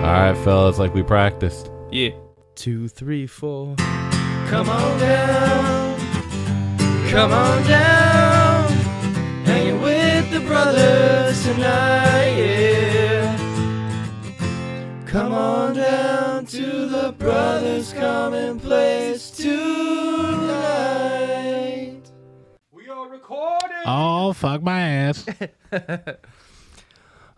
right, fellas, like we practiced. Yeah. 2, 3, 4. Come on down. Come on down. Hanging with the brothers tonight, yeah. Come on down to the brothers commonplace tonight. We are recording. Oh, fuck my ass.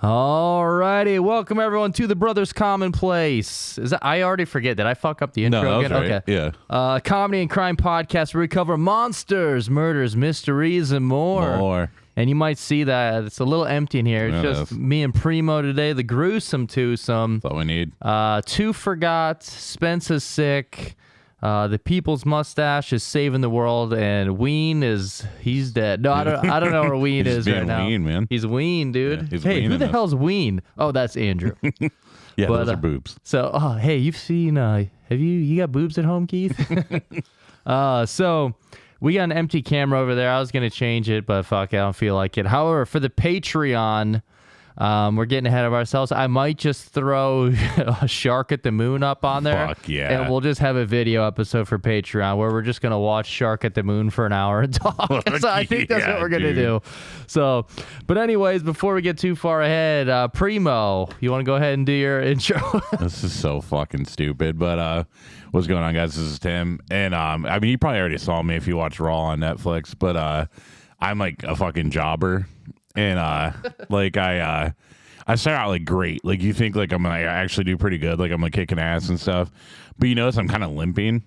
Alrighty, welcome everyone to the Brothers Commonplace. Is that, I already forget. Did I fuck up the intro No, that again? was right. Okay. Yeah. Comedy and crime podcast where we cover monsters, murders, mysteries, and more. And you might see that it's a little empty in here. It's Yeah, just me and Primo today, the gruesome twosome. That's all we need. Two forgot. Spence is sick. The people's mustache is saving the world, and Ween he's dead. No, I don't know where Ween is right now. Ween, man. He's Ween, dude. Yeah, he's hey, who Weening the us. hell's Ween? Oh, that's Andrew. Yeah, But, those are boobs. So, hey, you've seen? Have you got boobs at home, Keith? So we got an empty camera over there. I was gonna change it, but fuck, I don't feel like it. However, for the Patreon. We're getting ahead of ourselves. I might just throw a Shark at the Moon up on there. Fuck yeah. And we'll just have a video episode for Patreon where we're just going to watch Shark at the Moon for an hour and talk. So I think that's what we're going to do. So, but anyways, before we get too far ahead, Primo, you want to go ahead and do your intro? This is so fucking stupid. But what's going on, guys? This is Tim. And I mean, you probably already saw me if you watch Raw on Netflix. But I'm like a fucking jobber. And like I start out like great. Like you think like I'm gonna actually do pretty good. Like I'm like kicking ass and stuff. But you notice I'm kind of limping.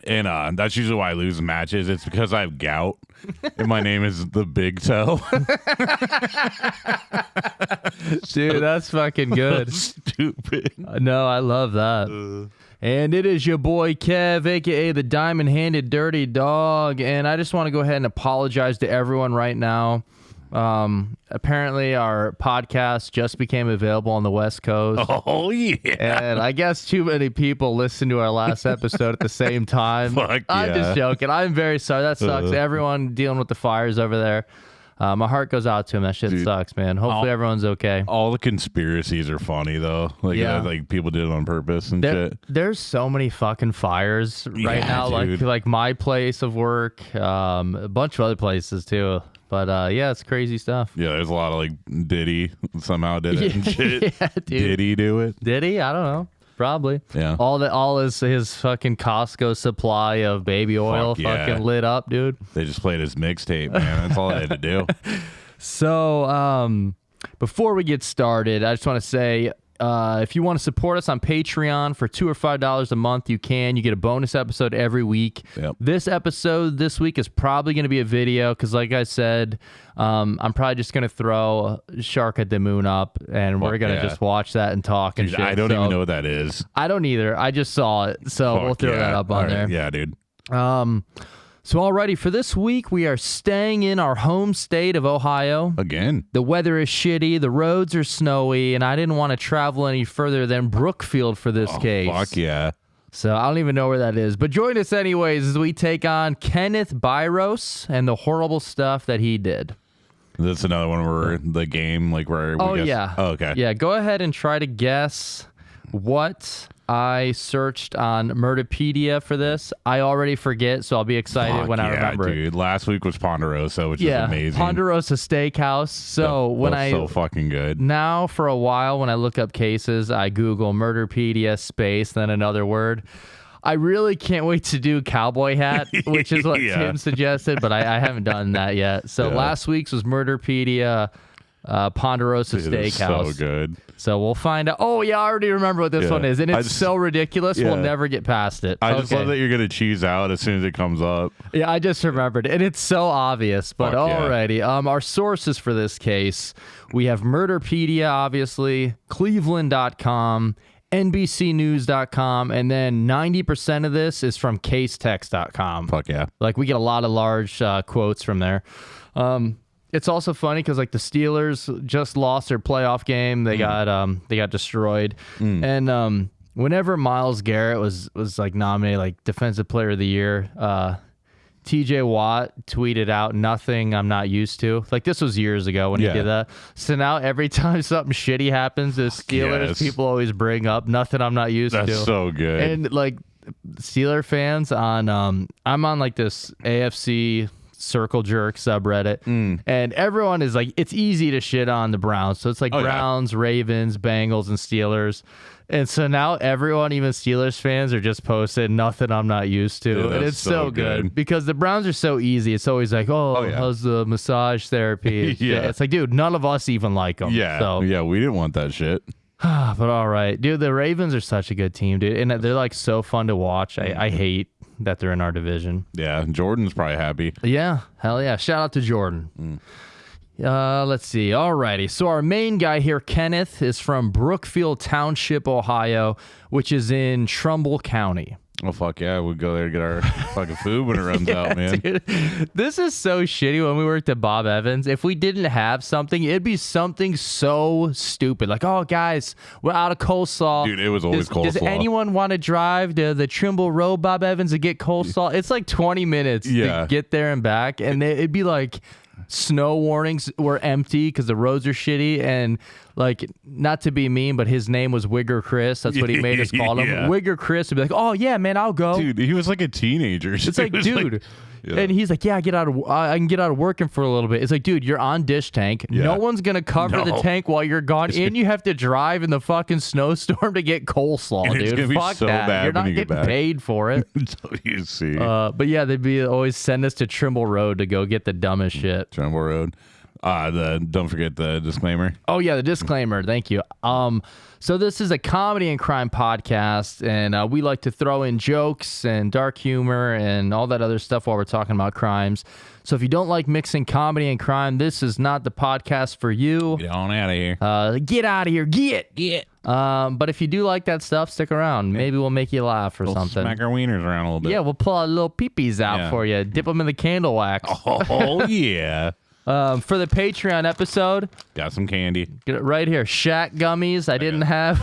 And that's usually why I lose matches. It's because I have gout. And my name is the Big Toe. Dude, that's fucking good. Stupid. No, I love that. And it is your boy Kev, a.k.a. the Diamond-Handed Dirty Dog. And I just want to go ahead and apologize to everyone right now. Apparently our podcast just became available on the West Coast. Oh, yeah. And I guess too many people listened to our last episode at the same time. Fuck I'm yeah. just joking. I'm very sorry. That sucks. Everyone dealing with the fires over there. My heart goes out to him. That shit sucks, man. Hopefully everyone's okay. All the conspiracies are funny, though. Like, Yeah. like people did it on purpose and shit. There's so many fucking fires right Yeah, now. dude. Like my place of work, a bunch of other places too. But yeah, it's crazy stuff. Yeah, there's a lot of like Diddy somehow did it and shit. Yeah, dude. Did he do it? Did he? I don't know. Probably. Yeah. All his fucking Costco supply of baby oil Fuck yeah. fucking lit up, dude. They just played his mixtape, man. That's all I had to do. So, before we get started, I just want to say, if you want to support us on Patreon for $2 or $5 a month, you can. You get a bonus episode every week. Yep. This episode this week is probably going to be a video because, like I said, I'm probably just going to throw Shark at the Moon up, and we're going to just watch that and talk and Dude, shit. I don't even know what that is. I don't either. I just saw it, so we'll Fuck throw yeah. that up on All right. there. Yeah, dude. So alrighty, for this week, we are staying in our home state of Ohio. Again. The weather is shitty, the roads are snowy, and I didn't want to travel any further than Brookfield for this case. Fuck yeah. So I don't even know where that is. But join us anyways as we take on Kenneth Biros and the horrible stuff that he did. That's another one where the game, like where we guess. Yeah. Oh, okay. Yeah, go ahead and try to guess what I searched on Murderpedia for this. I already forget, so I'll be excited Fuck when I yeah, remember it. dude. Last week was Ponderosa, which is amazing. Ponderosa Steakhouse. So when That's so fucking good. now for a while when I look up cases, I Google Murderpedia space, then another word. I really can't wait to do Cowboy Hat, which is what Yeah. Tim suggested, but I haven't done that yet. So last week's was Murderpedia Ponderosa Dude, it's Steakhouse. so good. So we'll find out. Oh, yeah, I already remember what this Yeah. one is. And I it's just- so ridiculous, we'll yeah. never get past it. I just love that you're going to cheese out as soon as it comes up. Yeah, I just remembered. And it's so obvious. But Fuck yeah. alrighty. Our sources for this case, we have Murderpedia, obviously, Cleveland.com, NBCnews.com, and then 90% of this is from casetext.com. Fuck yeah. Like, we get a lot of large quotes from there. It's also funny because like the Steelers just lost their playoff game. They got destroyed. And whenever Myles Garrett was like nominated like Defensive Player of the Year, TJ Watt tweeted out nothing I'm not used to. Like, this was years ago when he did that. So now every time something shitty happens to the Steelers, people always bring up nothing I'm not used to. That's so good. And like Steeler fans on, I'm on like this AFC Circle Jerk subreddit, and everyone is like, it's easy to shit on the Browns. So it's like Browns, Ravens, Bengals, and Steelers. And so now everyone, even Steelers fans, are just posting nothing I'm not used to. Dude, and it's so good because the Browns are so easy. It's always like, how's the massage therapy? It's like, dude, none of us even like them. Yeah. So. Yeah, we didn't want that shit. But all right. Dude, the Ravens are such a good team, dude. And they're like so fun to watch. I hate that they're in our division. Yeah, Jordan's probably happy. Yeah, hell yeah. Shout out to Jordan. Let's see. Alrighty. So our main guy here, Kenneth, is from Brookfield Township, Ohio, which is in Trumbull County. Oh, fuck yeah. We'd go there to get our fucking food when it runs out, man. Dude, this is so shitty when we worked at Bob Evans. If we didn't have something, it'd be something so stupid. Like, oh, guys, we're out of coleslaw. Dude, it was always coleslaw. Does anyone want to drive to the Trimble Road, Bob Evans, and get coleslaw? It's like 20 minutes to get there and back. And it'd be like snow warnings were empty because the roads are shitty. And like, not to be mean, but his name was Wigger Chris. That's what he made us call him. Wigger Chris would be like, oh yeah, man, I'll go. Dude, he was like a teenager. It's like, dude. And he's like, yeah, I can get out of working for a little bit. It's like, dude, you're on Dish Tank. No one's going to cover the tank while you're gone. And you have to drive in the fucking snowstorm to get coleslaw, and dude. Fuck so that. You're not getting paid for it. So you see. But yeah, they'd always send us to Trimble Road to go get the dumbest shit. Trimble Road. Don't forget the disclaimer. Oh yeah, the disclaimer. Thank you. So this is a comedy and crime podcast, and we like to throw in jokes and dark humor and all that other stuff while we're talking about crimes. So if you don't like mixing comedy and crime, this is not the podcast for you. Get on out of here. Get out of here. Get. But if you do like that stuff, stick around. Maybe we'll make you laugh or something. Smack our wieners around a little bit. Yeah, we'll pull our little peepees out for you. Dip them in the candle wax. Oh yeah. For the Patreon episode, got some candy. Get it right here. Shack gummies. I didn't have.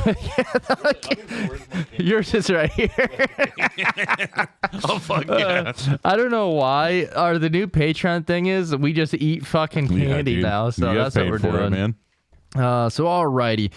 Yours is right here. Oh fuck yeah! I don't know why. The new Patreon thing is we just eat fucking candy now. So that's what we're doing, man. So alrighty.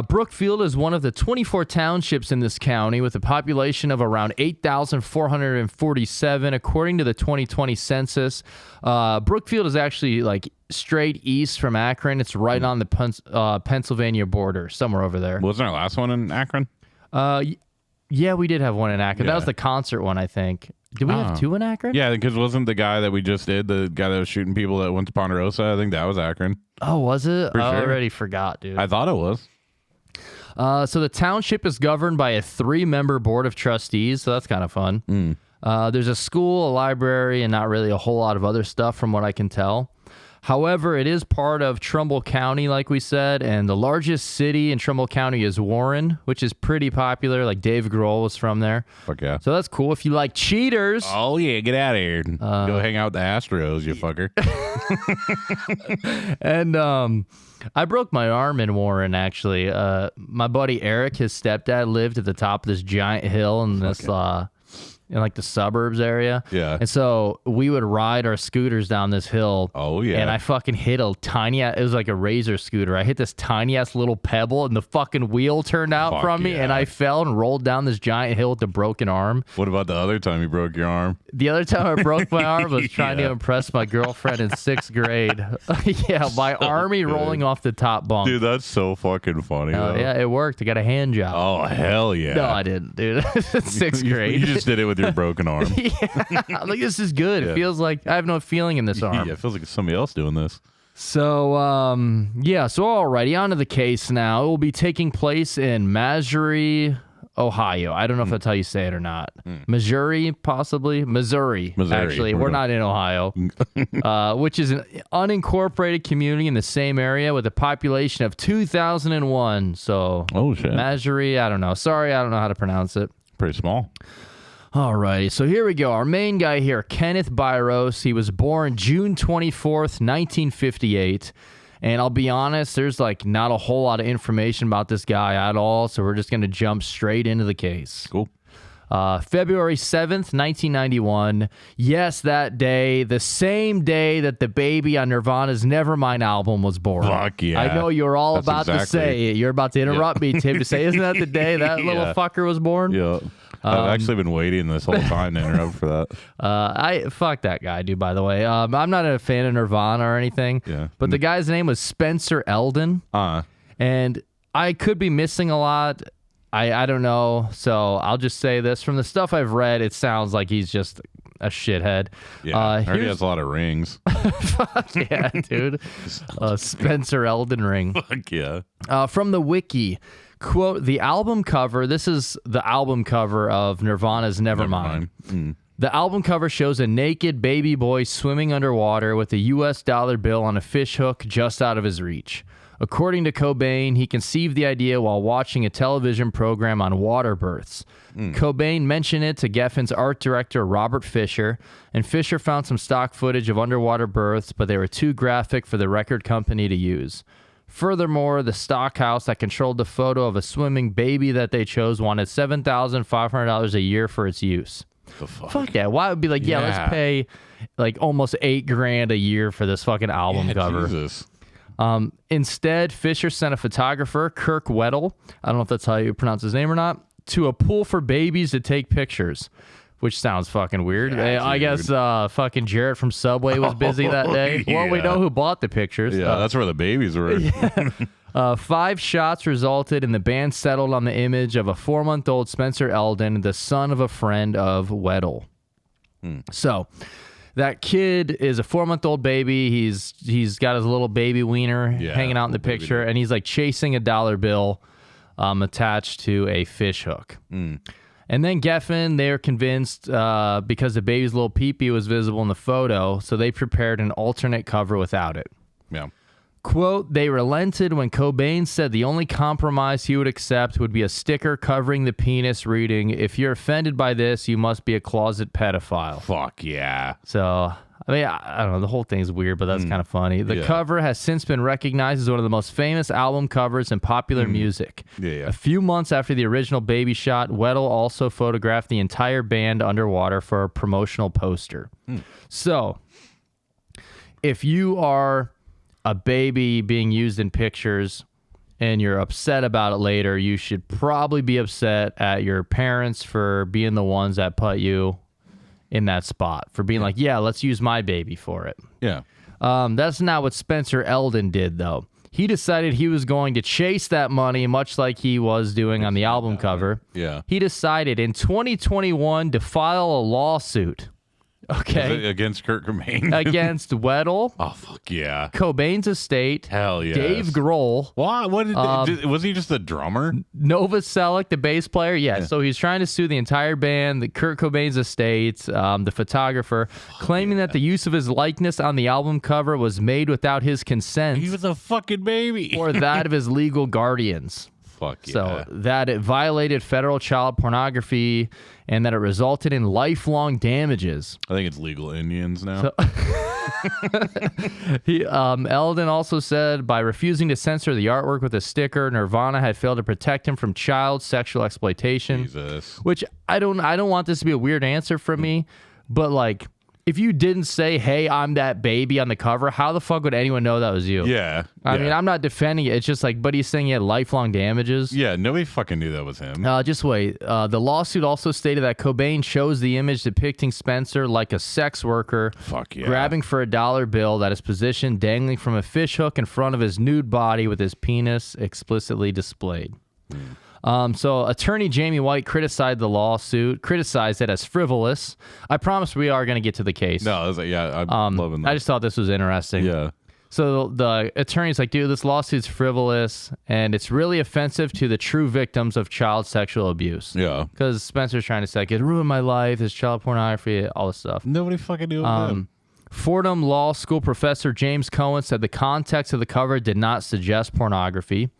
Brookfield is one of the 24 townships in this county with a population of around 8,447 according to the 2020 census. Brookfield is actually like straight east from Akron. It's right on the Pennsylvania border, somewhere over there. Wasn't our last one in Akron? Yeah, we did have one in Akron. That was the concert one, I think. Did we have two in Akron? Yeah, because wasn't the guy that we just did, the guy that was shooting people that went to Ponderosa? I think that was Akron. Oh, was it? For I sure. already forgot, dude. I thought it was. So the township is governed by a 3-member board of trustees, so that's kind of fun. There's a school, a library, and not really a whole lot of other stuff from what I can tell. However, it is part of Trumbull County, like we said, and the largest city in Trumbull County is Warren, which is pretty popular. Like Dave Grohl was from there. Fuck yeah. So that's cool. If you like cheaters. Oh, yeah, get out of here. Go hang out with the Astros, you fucker. And I broke my arm in Warren, actually. My buddy Eric, his stepdad, lived at the top of this giant hill in this... in like the suburbs area. Yeah. And so we would ride our scooters down this hill. Oh, yeah. And I fucking hit a tiny, it was like a razor scooter. I hit this tiny ass little pebble and the fucking wheel turned out from me and I fell and rolled down this giant hill with a broken arm. What about the other time you broke your arm? The other time I broke my arm was trying to impress my girlfriend in 6th grade. Yeah, my army rolling off the top bunk. Dude, that's so fucking funny. Yeah, it worked. I got a hand job. Oh, hell yeah. No, I didn't, dude. 6th grade. You just did it with your broken arm. Yeah, I'm like, this is good. It feels like I have no feeling in this arm. Yeah, it feels like it's somebody else doing this. So, so alrighty, on to the case now. It will be taking place in Missouri, Ohio. I don't know if that's how you say it or not. Missouri, possibly? Missouri. Actually, we're not in Ohio, which is an unincorporated community in the same area with a population of 2,001. So, oh, shit. Missouri, I don't know. Sorry, I don't know how to pronounce it. Pretty small. Alrighty, so here we go. Our main guy here, Kenneth Biros. He was born June 24th, 1958. And I'll be honest, there's like not a whole lot of information about this guy at all, so we're just going to jump straight into the case. Cool. February 7th, 1991. Yes, that day, the same day that the baby on Nirvana's Nevermind album was born. Fuck yeah. I know you're all That's about to say it. You're about to interrupt me, Tim, to say, isn't that the day that little fucker was born? Yeah. I've actually been waiting this whole time to interrupt for that. Fuck that guy, dude, by the way. I'm not a fan of Nirvana or anything. Yeah. But the guy's name was Spencer Eldon. And I could be missing a lot. I don't know. So I'll just say this. From the stuff I've read, it sounds like he's just a shithead. Yeah, I heard he has a lot of rings. Fuck yeah, dude. Spencer Eldon ring. Fuck yeah. From the wiki, quote, the album cover, this is the album cover of Nirvana's Nevermind. The album cover shows a naked baby boy swimming underwater with a U.S. dollar bill on a fish hook just out of his reach. According to Cobain, he conceived the idea while watching a television program on water births. Cobain mentioned it to Geffen's art director, Robert Fisher, and Fisher found some stock footage of underwater births, but they were too graphic for the record company to use. Furthermore, the stock house that controlled the photo of a swimming baby that they chose wanted $7,500 a year for its use. The fuck? Fuck that. Why would be like, yeah, let's pay like almost $8,000 a year for this fucking album cover. Jesus. Instead, Fisher sent a photographer, Kirk Weddle, I don't know if that's how you pronounce his name or not, to a pool for babies to take pictures, which sounds fucking weird. Yeah, I guess fucking Jarrett from Subway was busy that day. Yeah. Well, we know who bought the pictures. Yeah, that's where the babies were. 5 shots resulted, and the band settled on the image of a 4-month-old Spencer Eldon, the son of a friend of Weddle. So that kid is a 4-month-old baby. He's got his little baby wiener hanging out in the picture, and he's like chasing a dollar bill attached to a fish hook. And then Geffen, they're convinced because the baby's little peepee was visible in the photo, so they prepared an alternate cover without it. Yeah. Quote, they relented when Cobain said the only compromise he would accept would be a sticker covering the penis reading, if you're offended by this, you must be a closet pedophile. Fuck yeah. So, I mean, I don't know. The whole thing's weird, but that's kind of funny. The cover has since been recognized as one of the most famous album covers in popular music. A few months after the original baby shot, Weddle also photographed the entire band underwater for a promotional poster. So, if you are a baby being used in pictures and you're upset about it later, you should probably be upset at your parents for being the ones that put you in that spot, for being like, yeah, let's use my baby for it. Yeah. That's not what Spencer Eldon did, though. He decided he was going to chase that money, much like he was doing on the album cover. Yeah. He decided in 2021 to file a lawsuit. Okay. Against Kurt Cobain. Against Weddle. Oh, fuck yeah. Cobain's estate. Hell yeah. Dave Grohl. What was he just a drummer? Novoselic, the bass player. Yeah. So he's trying to sue the entire band, the Kurt Cobain's estate, the photographer, claiming that the use of his likeness on the album cover was made without his consent. He was a fucking baby. Or that of his legal guardians. Fuck yeah. So that it violated federal child pornography and that it resulted in lifelong damages. I think it's legal Indians now. Eldon also said by refusing to censor the artwork with a sticker, Nirvana had failed to protect him from child sexual exploitation. Jesus. Which I don't want this to be a weird answer from me, but like, if you didn't say, hey, I'm that baby on the cover, how the fuck would anyone know that was you? Yeah. I mean, I'm not defending it. It's just like, but he's saying he had lifelong damages. Yeah, nobody fucking knew that was him. Just wait. The lawsuit also stated that Cobain chose the image depicting Spencer like a sex worker grabbing for a dollar bill that is positioned dangling from a fish hook in front of his nude body with his penis explicitly displayed. So attorney Jamie White criticized the lawsuit, criticized it as frivolous. I promise we are going to get to the case. No, I was like, yeah, I'm loving that. I just thought this was interesting. Yeah. So the attorney's like, dude, this lawsuit's frivolous, and it's really offensive to the true victims of child sexual abuse. Yeah. Because Spencer's trying to say, it ruined my life, it's child pornography, all this stuff. Nobody fucking knew about him. Fordham Law School professor James Cohen said the context of the cover did not suggest pornography.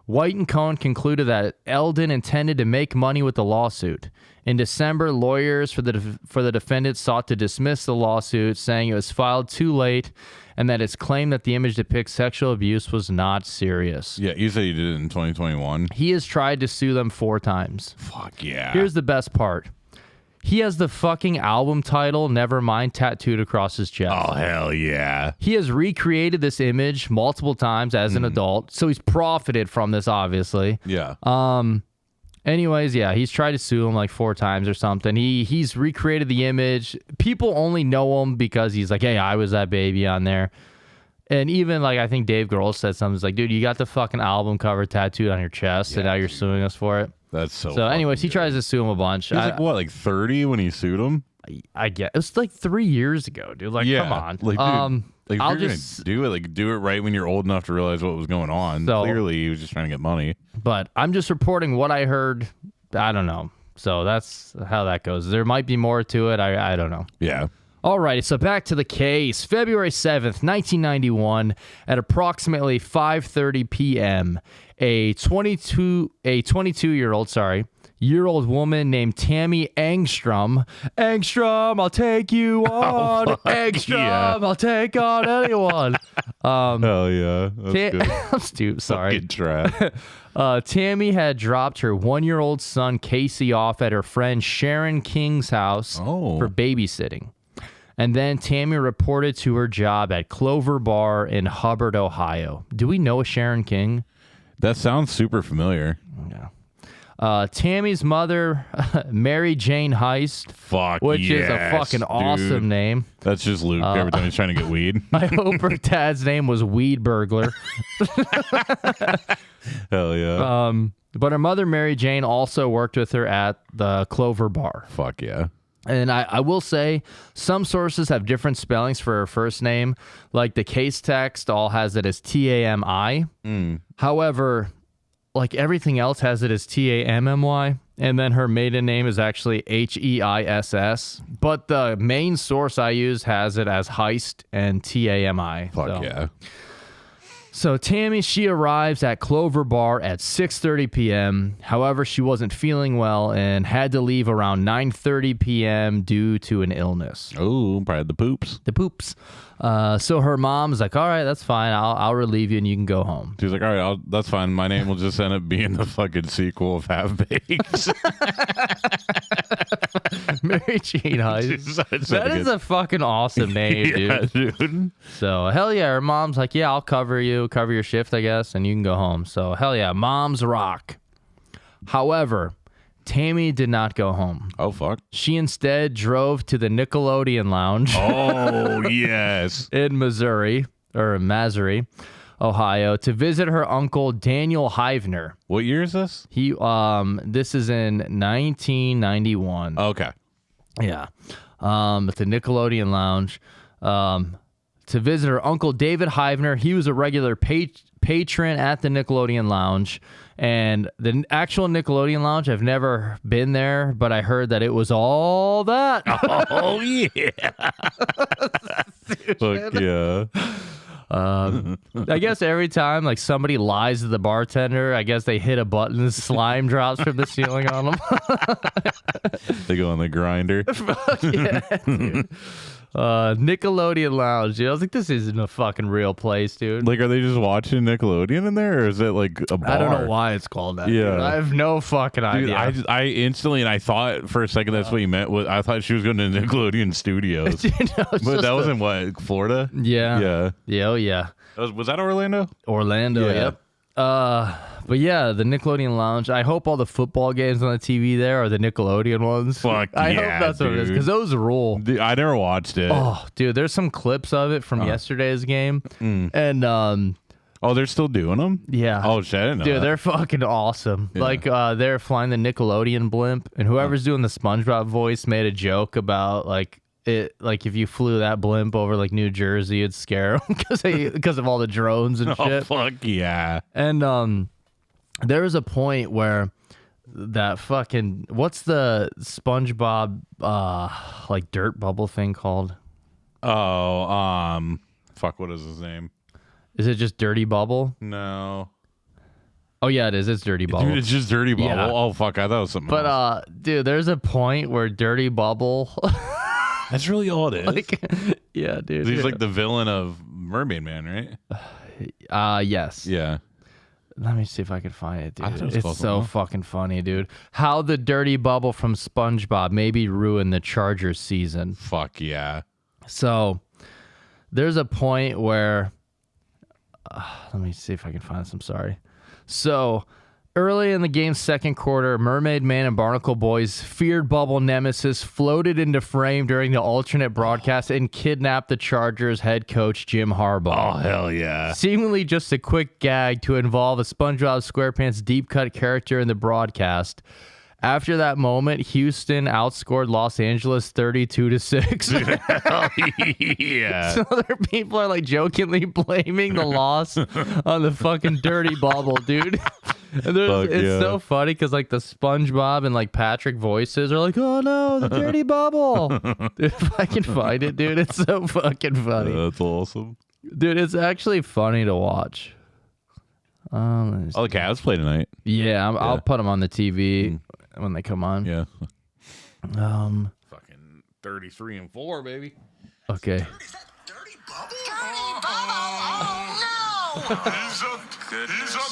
White and Cohen concluded that Eldon intended to make money with the lawsuit. In December, lawyers for the defendant sought to dismiss the lawsuit, saying it was filed too late and that its claim that the image depicts sexual abuse was not serious. Yeah, you said you did it in 2021. He has tried to sue them 4 times. Fuck yeah. Here's the best part. He has the fucking album title Nevermind tattooed across his chest. Oh, hell yeah. He has recreated this image multiple times as an adult, so he's profited from this, obviously. Yeah. Anyways, yeah, he's tried to sue him like 4 times or something. He's recreated the image. People only know him because he's like, hey, I was that baby on there. And even like I think Dave Grohl said something. He's like, dude, you got the fucking album cover tattooed on your chest, and now you're suing us for it. That's so. So, anyways, he tries to sue him a bunch. He was like, what, like 30 when he sued him? I get it was like 3 years ago, dude. Like, come on. Like, dude, like, I'll if you're just gonna do it. Like, do it right when you're old enough to realize what was going on. So, clearly, he was just trying to get money. But I'm just reporting what I heard. I don't know. So that's how that goes. There might be more to it. I don't know. Yeah. All right, so back to the case. February 7th, 1991, at approximately 5:30 p.m., a 22-year-old woman named Tammy Angstrom. Angstrom, I'll take you on. Angstrom, yeah. I'll take on anyone. Hell yeah. That's good. I'm stupid. Sorry. Fucking trap. Tammy had dropped her 1-year-old son Casey off at her friend Sharon King's house for babysitting. And then Tammy reported to her job at Clover Bar in Hubbard, Ohio. Do we know a Sharon King? That sounds super familiar. Yeah. Tammy's mother, Mary Jane Heist. Fuck Which is a fucking dude. awesome name. That's just Luke every time he's trying to get weed. I hope her dad's name was Weed Burglar. Hell yeah. But her mother, Mary Jane, also worked with her at the Clover Bar. Fuck yeah. And I will say some sources have different spellings for her first name. Like the case text all has it as Tami. However, like everything else has it as Tammy. And then her maiden name is actually Heiss. But the main source I use has it as Heist and Tami. Fuck yeah. So Tammy, she arrives at Clover Bar at 6:30 p.m. However, she wasn't feeling well and had to leave around 9:30 p.m. due to an illness. Oh, probably the poops. The poops. So her mom's like, all right, that's fine. I'll relieve you and you can go home. She's like, all right, that's fine. My name will just end up being the fucking sequel of Half Baked. Mary Jane Heist. That is a fucking awesome name, dude. So hell yeah, her mom's like, yeah, I'll cover your shift, I guess, and you can go home. So hell yeah, moms rock. However, Tammy did not go home. Oh, fuck. She instead drove to the Nickelodeon Lounge. Oh, yes. In Missouri, Ohio, to visit her uncle Daniel Hivner. What year is this? This is in 1991. Okay. Yeah. At the Nickelodeon Lounge. To visit her uncle David Hivner. He was a regular patron at the Nickelodeon Lounge. And the actual Nickelodeon Lounge, I've never been there, but I heard that it was all that. Oh, yeah. Fuck yeah. I guess every time like somebody lies to the bartender, I guess they hit a button and slime drops from the ceiling on them. They go on the grinder. Yeah, dude. Nickelodeon Lounge, dude. I was like, this isn't a fucking real place, dude. Like, are they just watching Nickelodeon in there, or is it like a bar? I don't know why it's called that. Yeah. Dude. I have no fucking idea. I instantly, and I thought for a second that's what you meant. I thought she was going to Nickelodeon Studios. But that was in what, Florida? Yeah. Yeah. Yeah, oh yeah. Was that Orlando? Orlando, Yeah. yep. But yeah, the Nickelodeon Lounge. I hope all the football games on the TV there are the Nickelodeon ones. Fuck I yeah, hope that's what it is, because those rule. Dude, I never watched it. Oh, dude, there's some clips of it from yesterday's game, and Oh, they're still doing them? yeah. Oh shit, I didn't know Dude, that. they're fucking awesome. Yeah. Like, they're flying the Nickelodeon blimp, and whoever's doing the SpongeBob voice made a joke about like it, like if you flew that blimp over like New Jersey, it'd scare them because of all the drones and Oh shit. fuck yeah. And there was a point where that fucking what's the SpongeBob like dirt bubble thing called? Oh, fuck, what is his name? Is it just Dirty Bubble? No. Oh yeah, it is. It's Dirty Bubble. Dude, it's just Dirty Bubble. Yeah. Oh fuck, I thought it was something else. But dude, there's a point where Dirty Bubble That's really all it is. like yeah, dude. He's like the villain of Mermaid Man, right? Yes. Yeah. Let me see if I can find it, I thought it dude. was It's close so enough. fucking funny, dude. How the dirty bubble from SpongeBob maybe ruined the Chargers season. Fuck yeah. So there's a point where let me see if I can find this. I'm sorry. So early in the game's second quarter, Mermaid Man and Barnacle Boy's feared bubble nemesis floated into frame during the alternate broadcast and kidnapped the Chargers head coach Jim Oh, Harbaugh. hell yeah. Seemingly just a quick gag to involve a SpongeBob SquarePants deep cut character in the broadcast. After that moment, Houston outscored Los Angeles 32-6. Hell yeah. So other people are like jokingly blaming the loss on the fucking dirty bubble, dude. And Fuck it's yeah. so funny because like the SpongeBob and like Patrick voices are like, oh no, the dirty bubble. Dude, if I can find it, dude, it's so fucking funny. That's awesome. Dude, it's actually funny to watch. Let me see. Oh, the Cavs play tonight. Yeah, I'll put them on the TV when they come on. Yeah. Um. Fucking 33-4, baby. Okay. Dirty bubble? Oh, no! He's up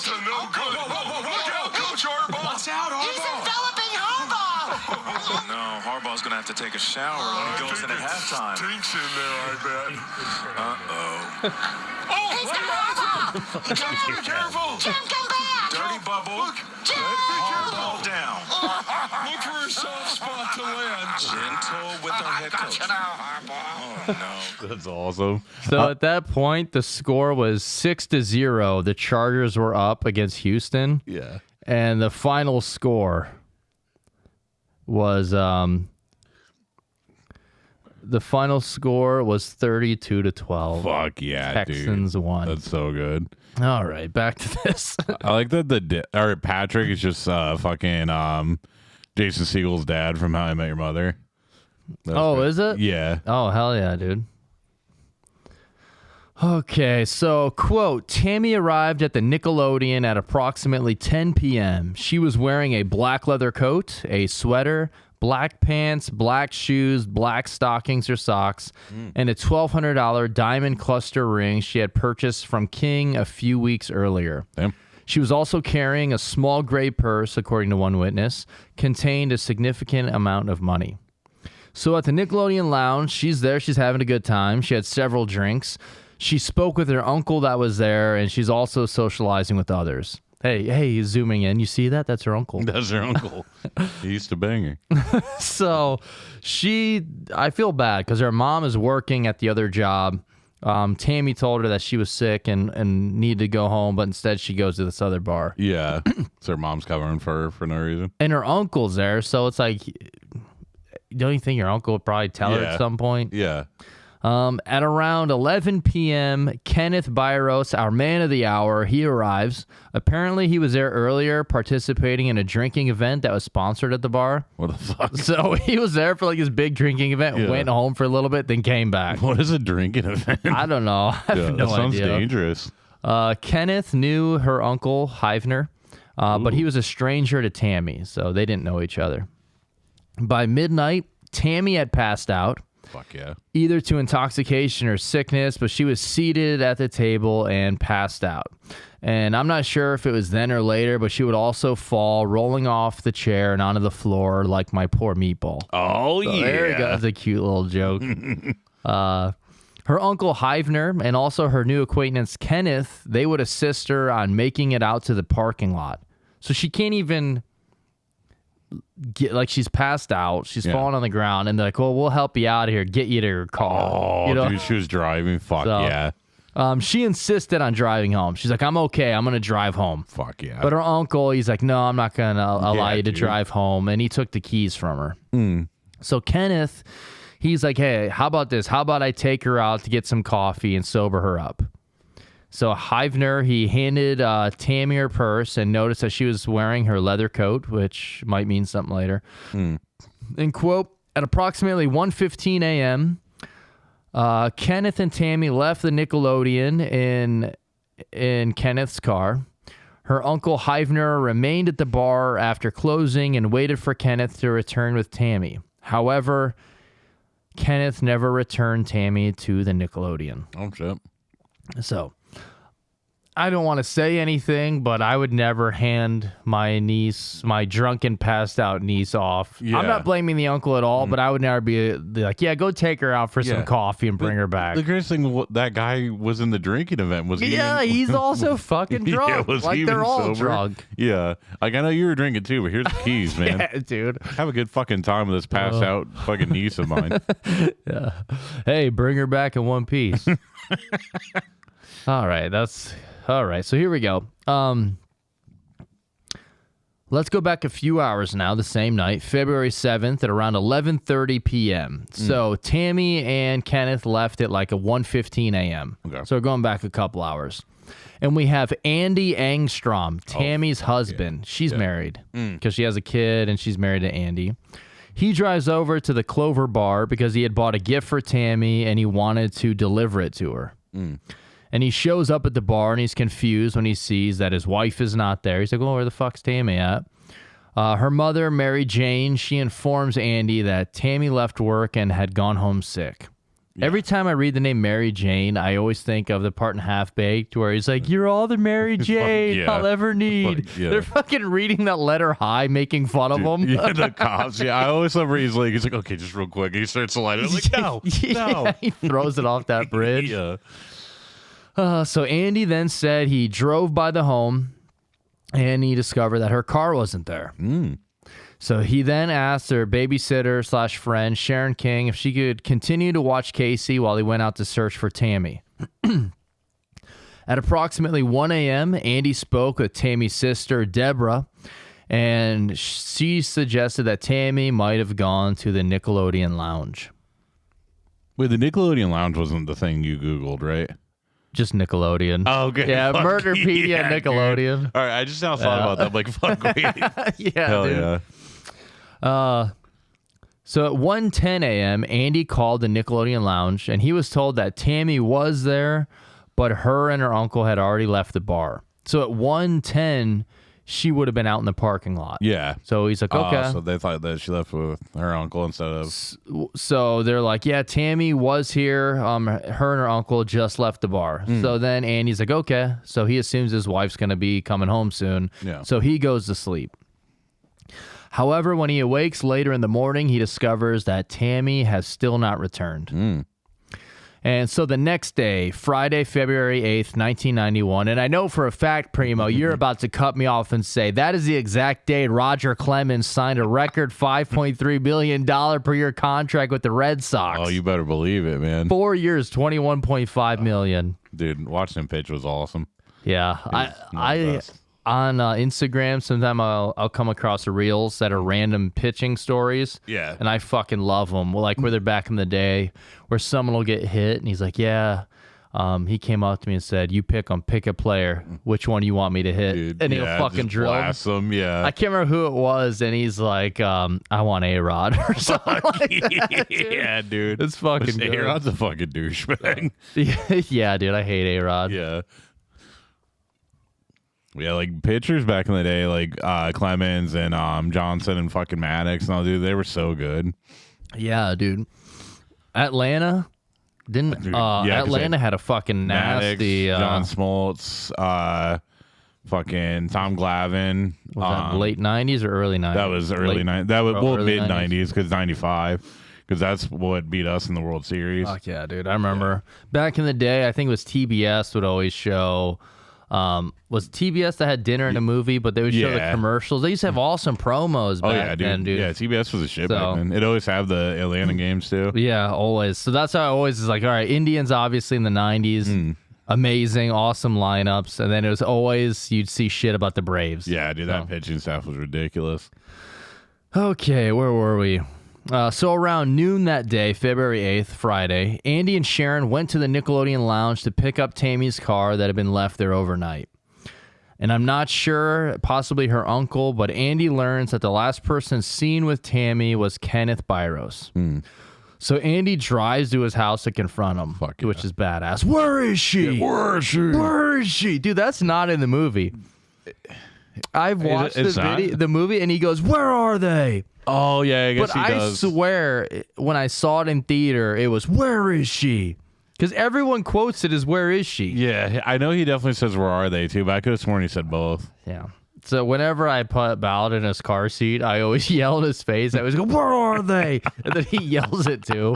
to no good. Look out, Coach Harbaugh. Watch out, He's Harbaugh. enveloping Harbaugh. No, Harbaugh's going to have to take a shower when he goes into halftime. Stinks in there, I bet. Oh, He's got Harbaugh! Jim, be careful. Jim, come back! Dirty bubble. Look, Jim! Harball down. look for a soft spot to land. Gentle with our head coach. Oh, no. That's awesome. So at that point, the score was 6-0. The Chargers were up against Houston, Yeah. and the final score was 32-12. Fuck yeah, Texans dude. won. That's so good. All right, back to this. I like that Patrick is just fucking Jason Segel's dad from How I Met Your Mother. That's Oh, good. is it? Yeah. Oh, hell yeah, dude. Okay, so, quote, Tammy arrived at the Nickelodeon at approximately 10 p.m. She was wearing a black leather coat, a sweater, black pants, black shoes, black stockings or socks, and a $1,200 diamond cluster ring she had purchased from King a few weeks earlier. Damn. She was also carrying a small gray purse, according to one witness, contained a significant amount of money. So at the Nickelodeon Lounge, she's there. She's having a good time. She had several drinks. She spoke with her uncle that was there, and she's also socializing with others. Hey, zooming in. You see that? That's her uncle. That's her uncle. He used to bang her. So I feel bad because her mom is working at the other job. Tammy told her that she was sick and needed to go home, but instead she goes to this other bar. Yeah. So her mom's covering for her for no reason. And her uncle's there, so it's like, don't you think your uncle would probably tell her Yeah. at some point? Yeah. At around 11 p.m., Kenneth Biros, our man of the hour, he arrives. Apparently, he was there earlier participating in a drinking event that was sponsored at the bar. What the fuck? So he was there for like his big drinking event, Yeah. went home for a little bit, then came back. What is a drinking event? I don't know. I have no that sounds idea. dangerous. Kenneth knew her uncle, Hivner, but he was a stranger to Tammy, so they didn't know each other. By midnight, Tammy had passed out, Fuck yeah. either to intoxication or sickness, but she was seated at the table and passed out. And I'm not sure if it was then or later, but she would also fall, rolling off the chair and onto the floor like my poor meatball. Oh, So yeah. there you go. That's a cute little joke. Her uncle Hivner and also her new acquaintance Kenneth, they would assist her on making it out to the parking lot. So she can't even get, like, she's passed out. She's Yeah. fallen on the ground, and they're like, well, we'll help you out of here, get you to your car. Oh, You know? dude, she was driving. Fuck So- yeah. She insisted on driving home. She's like, I'm okay. I'm going to drive home. Fuck yeah. But her uncle, he's like, no, I'm not going to allow Yeah, you to dude. drive home. And he took the keys from her. So Kenneth, he's like, hey, how about this? How about I take her out to get some coffee and sober her up? So Hivner, he handed Tammy her purse and noticed that she was wearing her leather coat, which might mean something later. And quote, at approximately 1:15 a.m., Kenneth and Tammy left the Nickelodeon in Kenneth's car. Her uncle Hivner remained at the bar after closing and waited for Kenneth to return with Tammy. However, Kenneth never returned Tammy to the Nickelodeon. Oh, shit. So, I don't want to say anything, but I would never hand my niece, my drunken, passed out niece off. Yeah. I'm not blaming the uncle at all, but I would never be like, yeah, go take her out for some coffee and bring her back. The greatest thing, that guy was in the drinking event. Was he he's also fucking drunk. was like he they're even all sober? drunk. Yeah. Like, I know you were drinking too, but here's the keys, man. Yeah, dude. Have a good fucking time with this passed out fucking niece of mine. Yeah. Hey, bring her back in one piece. All right. So here we go. Let's go back a few hours now, the same night, February 7th at around 11:30 p.m. So Tammy and Kenneth left at like a 1:15 a.m. Okay. So we're going back a couple hours. And we have Andy Angstrom, Tammy's husband. She's married because she has a kid and she's married to Andy. He drives over to the Clover Bar because he had bought a gift for Tammy and he wanted to deliver it to her. And he shows up at the bar and he's confused when he sees that his wife is not there. He's like, well, where the fuck's Tammy at? Her mother, Mary Jane, she informs Andy that Tammy left work and had gone home sick. Every time I read the name Mary Jane, I always think of the part in Half-Baked where he's like, you're all the Mary Jane I'll ever need. They're fucking reading that letter high, making fun of him. Yeah, the cops. Yeah, I always remember he's like, okay, just real quick. He starts to light it. I'm like, no. He throws it off that bridge. Yeah. So Andy then said he drove by the home and he discovered that her car wasn't there. So he then asked her babysitter / friend, Sharon King, if she could continue to watch Casey while he went out to search for Tammy. At approximately 1 a.m., Andy spoke with Tammy's sister, Deborah, and she suggested that Tammy might have gone to the Nickelodeon Lounge. Wait, the Nickelodeon Lounge wasn't the thing you Googled, right? Just Nickelodeon. Oh, okay. Yeah, Fuck Murderpedia, yeah, Nickelodeon. Dude. All right, I just now thought about that. I'm like, fuck, wait. Yeah, Hell dude. yeah. So at 1:10 a.m., Andy called the Nickelodeon Lounge, and he was told that Tammy was there, but her and her uncle had already left the bar. So at 1:10, she would have been out in the parking lot. Yeah. So he's like, okay. So they thought that she left with her uncle instead of... So they're like, yeah, Tammy was here. Her and her uncle just left the bar. So then Andy's like, okay. So he assumes his wife's going to be coming home soon. Yeah. So he goes to sleep. However, when he awakes later in the morning, he discovers that Tammy has still not returned. And so the next day, Friday, February 8th, 1991, and I know for a fact, Primo, you're about to cut me off and say that is the exact day Roger Clemens signed a record $5.3 million per year contract with the Red Sox. Oh, you better believe it, man. 4 years, $21.5 million. Dude, watching him pitch was awesome. Yeah. I on Instagram, sometime I'll come across reels that are random pitching stories. Yeah. And I fucking love them. Like where they're back in the day where someone will get hit and he's like, yeah. He came up to me and said, you pick a player. Which one you want me to hit? Dude, and he'll yeah, fucking just drill. blast him, yeah. I can't remember who it was. And he's like, I want A-Rod or something like that, dude. Yeah, dude. It's fucking good. A-Rod's a fucking douchebag. Yeah, dude. I hate A-Rod. Yeah. Yeah, like pitchers back in the day, like Clemens and Johnson and fucking Maddox and all, dude, they were so good. Yeah, dude. Atlanta didn't. Dude, yeah, 'cause Atlanta had a fucking nasty. Maddox, John Smoltz, fucking Tom Glavine. Was that late '90s or early '90s? That was early '90s. That was early mid '90s because '95, because that's what beat us in the World Series. Fuck yeah, dude! I remember back in the day. I think it was TBS would always show. Was TBS that had dinner in a movie, but they would show the commercials. They used to have awesome promos back then, dude. Yeah, TBS was a shit back then. It always had the Atlanta games too. Yeah, always. So that's how I always is like, all right, Indians obviously in the 90s. Amazing, awesome lineups. And then it was always, you'd see shit about the Braves. Yeah, dude, that pitching staff was ridiculous. Okay, where were we? So around noon that day, February 8th, Friday, Andy and Sharon went to the Nickelodeon Lounge to pick up Tammy's car that had been left there overnight. And I'm not sure, possibly her uncle, but Andy learns that the last person seen with Tammy was Kenneth Biros. So Andy drives to his house to confront him, which is badass. Where is she? Yeah, where is she? Where is she? Dude, that's not in the movie. I've watched the movie, and he goes, "Where are they?" Oh, yeah, I guess he does. I swear, when I saw it in theater, it was, "Where is she?" Because everyone quotes it as "Where is she?" Yeah, I know he definitely says "Where are they?" too, but I could have sworn he said both. Yeah. So whenever I put Ballard in his car seat, I always yell in his face. I always go, "Where are they?" And then he yells it too.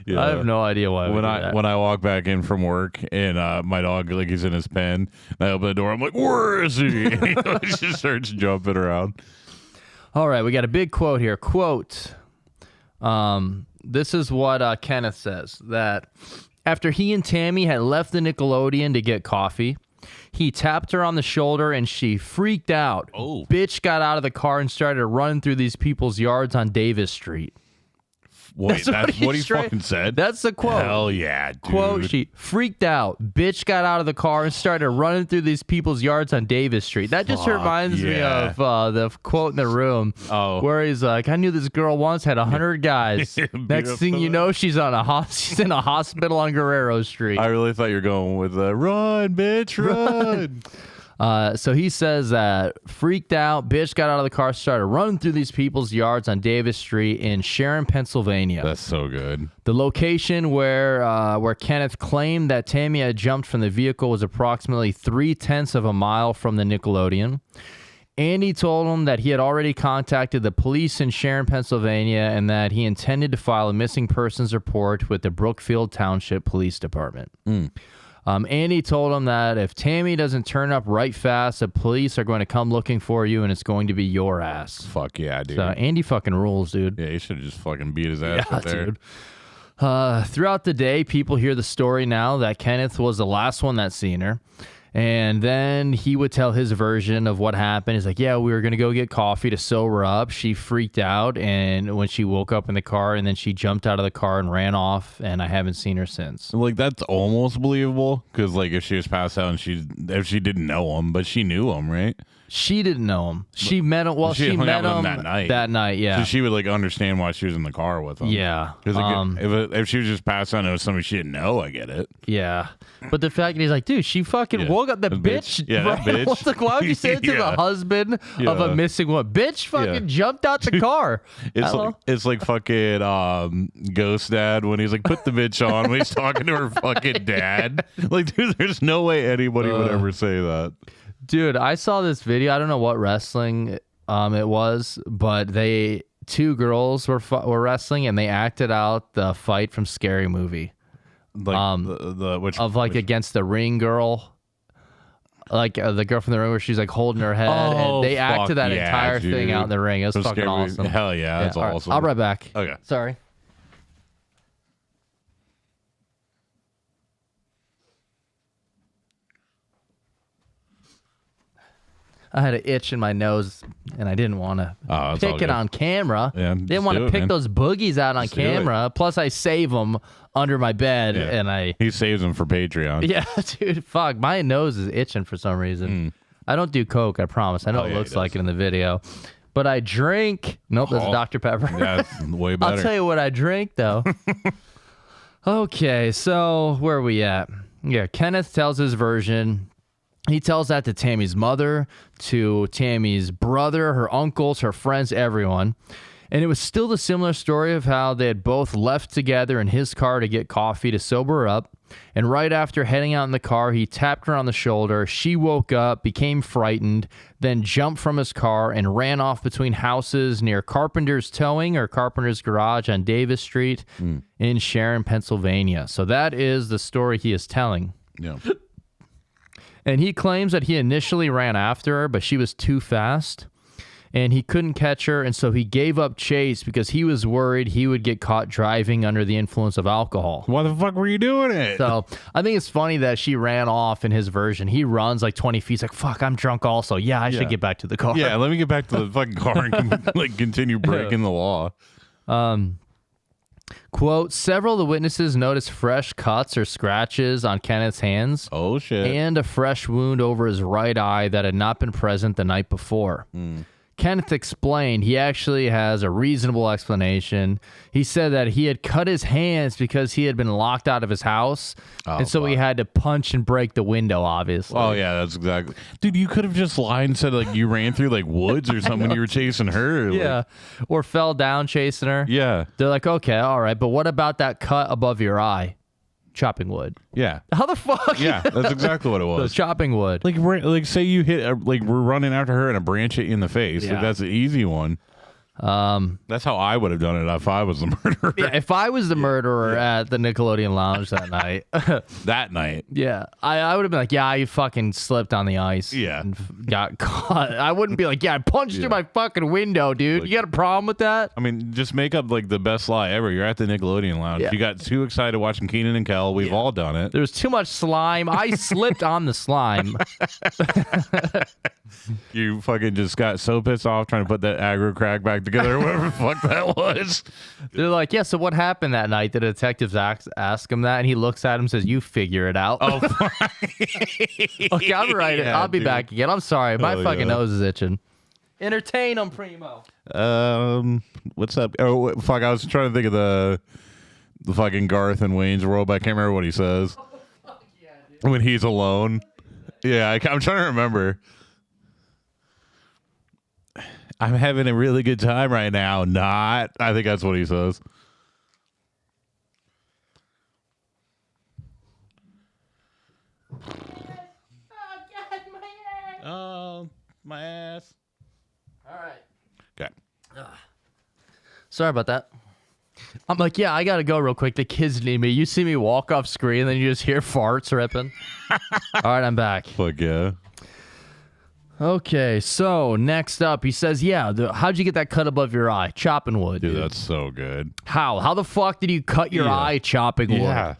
Yeah. I have no idea why. When I walk back in from work and my dog like he's in his pen, and I open the door. I'm like, "Where is he?" And he just starts jumping around. All right, we got a big quote here. Quote. This is what Kenneth says, that after he and Tammy had left the Nickelodeon to get coffee, he tapped her on the shoulder and she freaked out. Oh. Bitch got out of the car and started running through these people's yards on Davis Street. Wait, that's what he fucking said? That's the quote. Hell yeah, dude. Quote, she freaked out. Bitch got out of the car and started running through these people's yards on Davis Street. That just reminds me of the quote in The Room where he's like, I knew this girl once had 100 guys. Next thing you know, she's in a hospital on Guerrero Street. I really thought you were going with run, bitch, run. So he says that freaked out, bitch got out of the car, started running through these people's yards on Davis Street in Sharon, Pennsylvania. That's so good. The location where Kenneth claimed that Tammy had jumped from the vehicle was approximately 0.3 of a mile from the Nickelodeon. Andy told him that he had already contacted the police in Sharon, Pennsylvania, and that he intended to file a missing persons report with the Brookfield Township Police Department. Andy told him that if Tammy doesn't turn up right fast, the police are going to come looking for you, and it's going to be your ass. Fuck yeah, dude. So Andy fucking rules, dude. Yeah, he should have just fucking beat his ass right there. Dude. Throughout the day, people hear the story now that Kenneth was the last one that seen her. And then he would tell his version of what happened. He's like, yeah, we were going to go get coffee to sober up. She freaked out, and when she woke up in the car, and then she jumped out of the car and ran off, and I haven't seen her since. Like, that's almost believable, because, like, if she was passed out and if she didn't know him, but she knew him, right? She didn't know him. She met him. Well, she met him that night. That night, yeah. So she would like understand why she was in the car with him. Yeah. Because if she was just passed out and it was somebody she didn't know, I get it. Yeah. But the fact that he's like, dude, she fucking woke up. The bitch. Yeah, that bitch. Like, why would you say it to the husband of a missing one? Bitch fucking jumped out the car. It's like fucking Ghost Dad when he's like, put the bitch on when he's talking to her fucking dad. Like, dude, there's no way anybody would ever say that. Dude, I saw this video. I don't know what wrestling it was, but two girls were wrestling and they acted out the fight from Scary Movie. Like against the ring girl. Like the girl from the ring where she's like holding her head. And they acted that entire thing out in the ring. It was from fucking awesome. Hell yeah, that's awesome. Right, I'll be right back. Okay. Sorry. I had an itch in my nose, and I didn't want to pick it on camera. Yeah, didn't want to pick those boogies out on camera. Plus, I save them under my bed, and he saves them for Patreon. Yeah, dude, fuck, my nose is itching for some reason. I don't do coke, I promise. I know it looks like it in the video, but I drink. Nope, that's Dr. Pepper. That's way better. I'll tell you what I drink though. Okay, so where are we at? Yeah, Kenneth tells his version. He tells that to Tammy's mother, to Tammy's brother, her uncles, her friends, everyone. And it was still the similar story of how they had both left together in his car to get coffee to sober her up. And right after heading out in the car, he tapped her on the shoulder. She woke up, became frightened, then jumped from his car and ran off between houses near Carpenter's Towing or Carpenter's Garage on Davis Street in Sharon, Pennsylvania. So that is the story he is telling. Yeah. And he claims that he initially ran after her, but she was too fast, and he couldn't catch her, and so he gave up chase because he was worried he would get caught driving under the influence of alcohol. Why the fuck were you doing it? So I think it's funny that she ran off in his version. He runs like 20 feet. He's like, fuck, I'm drunk also. Yeah, I should get back to the car. Yeah, let me get back to the fucking car and like continue breaking the law. Quote, several of the witnesses noticed fresh cuts or scratches on Kenneth's hands. Oh, shit. And a fresh wound over his right eye that had not been present the night before. Kenneth explained he actually has a reasonable explanation. He said that he had cut his hands because he had been locked out of his house. And so he had to punch and break the window, obviously. Oh, yeah, that's exactly. Dude, you could have just lied and said, like, you ran through, like, woods or something when you were chasing her. Yeah. Or fell down chasing her. Yeah. They're like, okay, all right, but what about that cut above your eye? chopping wood. Yeah. How the fuck? Yeah, that's exactly what it So was. chopping wood. Like say you hit like we're running after her and a branch hit you in the face. Yeah. Like that's an easy one. That's how I would have done it if I was the murderer. Yeah, if I was the murderer at the Nickelodeon Lounge that night, That night. yeah, I would have been like, yeah, you fucking slipped on the ice. Yeah. And got caught. I wouldn't be like, yeah, I punched through my fucking window, dude. Like- You got a problem with that? I mean, just make up like the best lie ever. You're at the Nickelodeon Lounge. Yeah. You got too excited watching Keenan and Kel. We've all done it. There was too much slime. I slipped on the slime. You fucking just got so pissed off trying to put that aggro crack back together or whatever the fuck that was. They're like, yeah, so what happened that night? The detectives ask him that, and he looks at him and says, you figure it out. Oh, Okay, I'm right. Yeah, I'll be dude. back again. I'm sorry. My Oh, fucking yeah. nose is itching. Entertain them, Primo. What's up? Oh, fuck! I was trying to think of the fucking Garth and Wayne's World, but I can't remember what he says when he's alone. Yeah, I'm trying to remember. I'm having a really good time right now. Not. I think that's what he says. Oh, my ass. All right. Okay. Sorry about that. I'm like, yeah, I gotta go real quick. The kids need me. You see me walk off screen, then you just hear farts ripping. All right, I'm back. Fuck yeah. Okay, so next up, he says, yeah, how'd you get that cut above your eye? Chopping wood, Dude, dude. that's so good. How? How the fuck did you cut your Yeah. eye chopping wood? Yeah.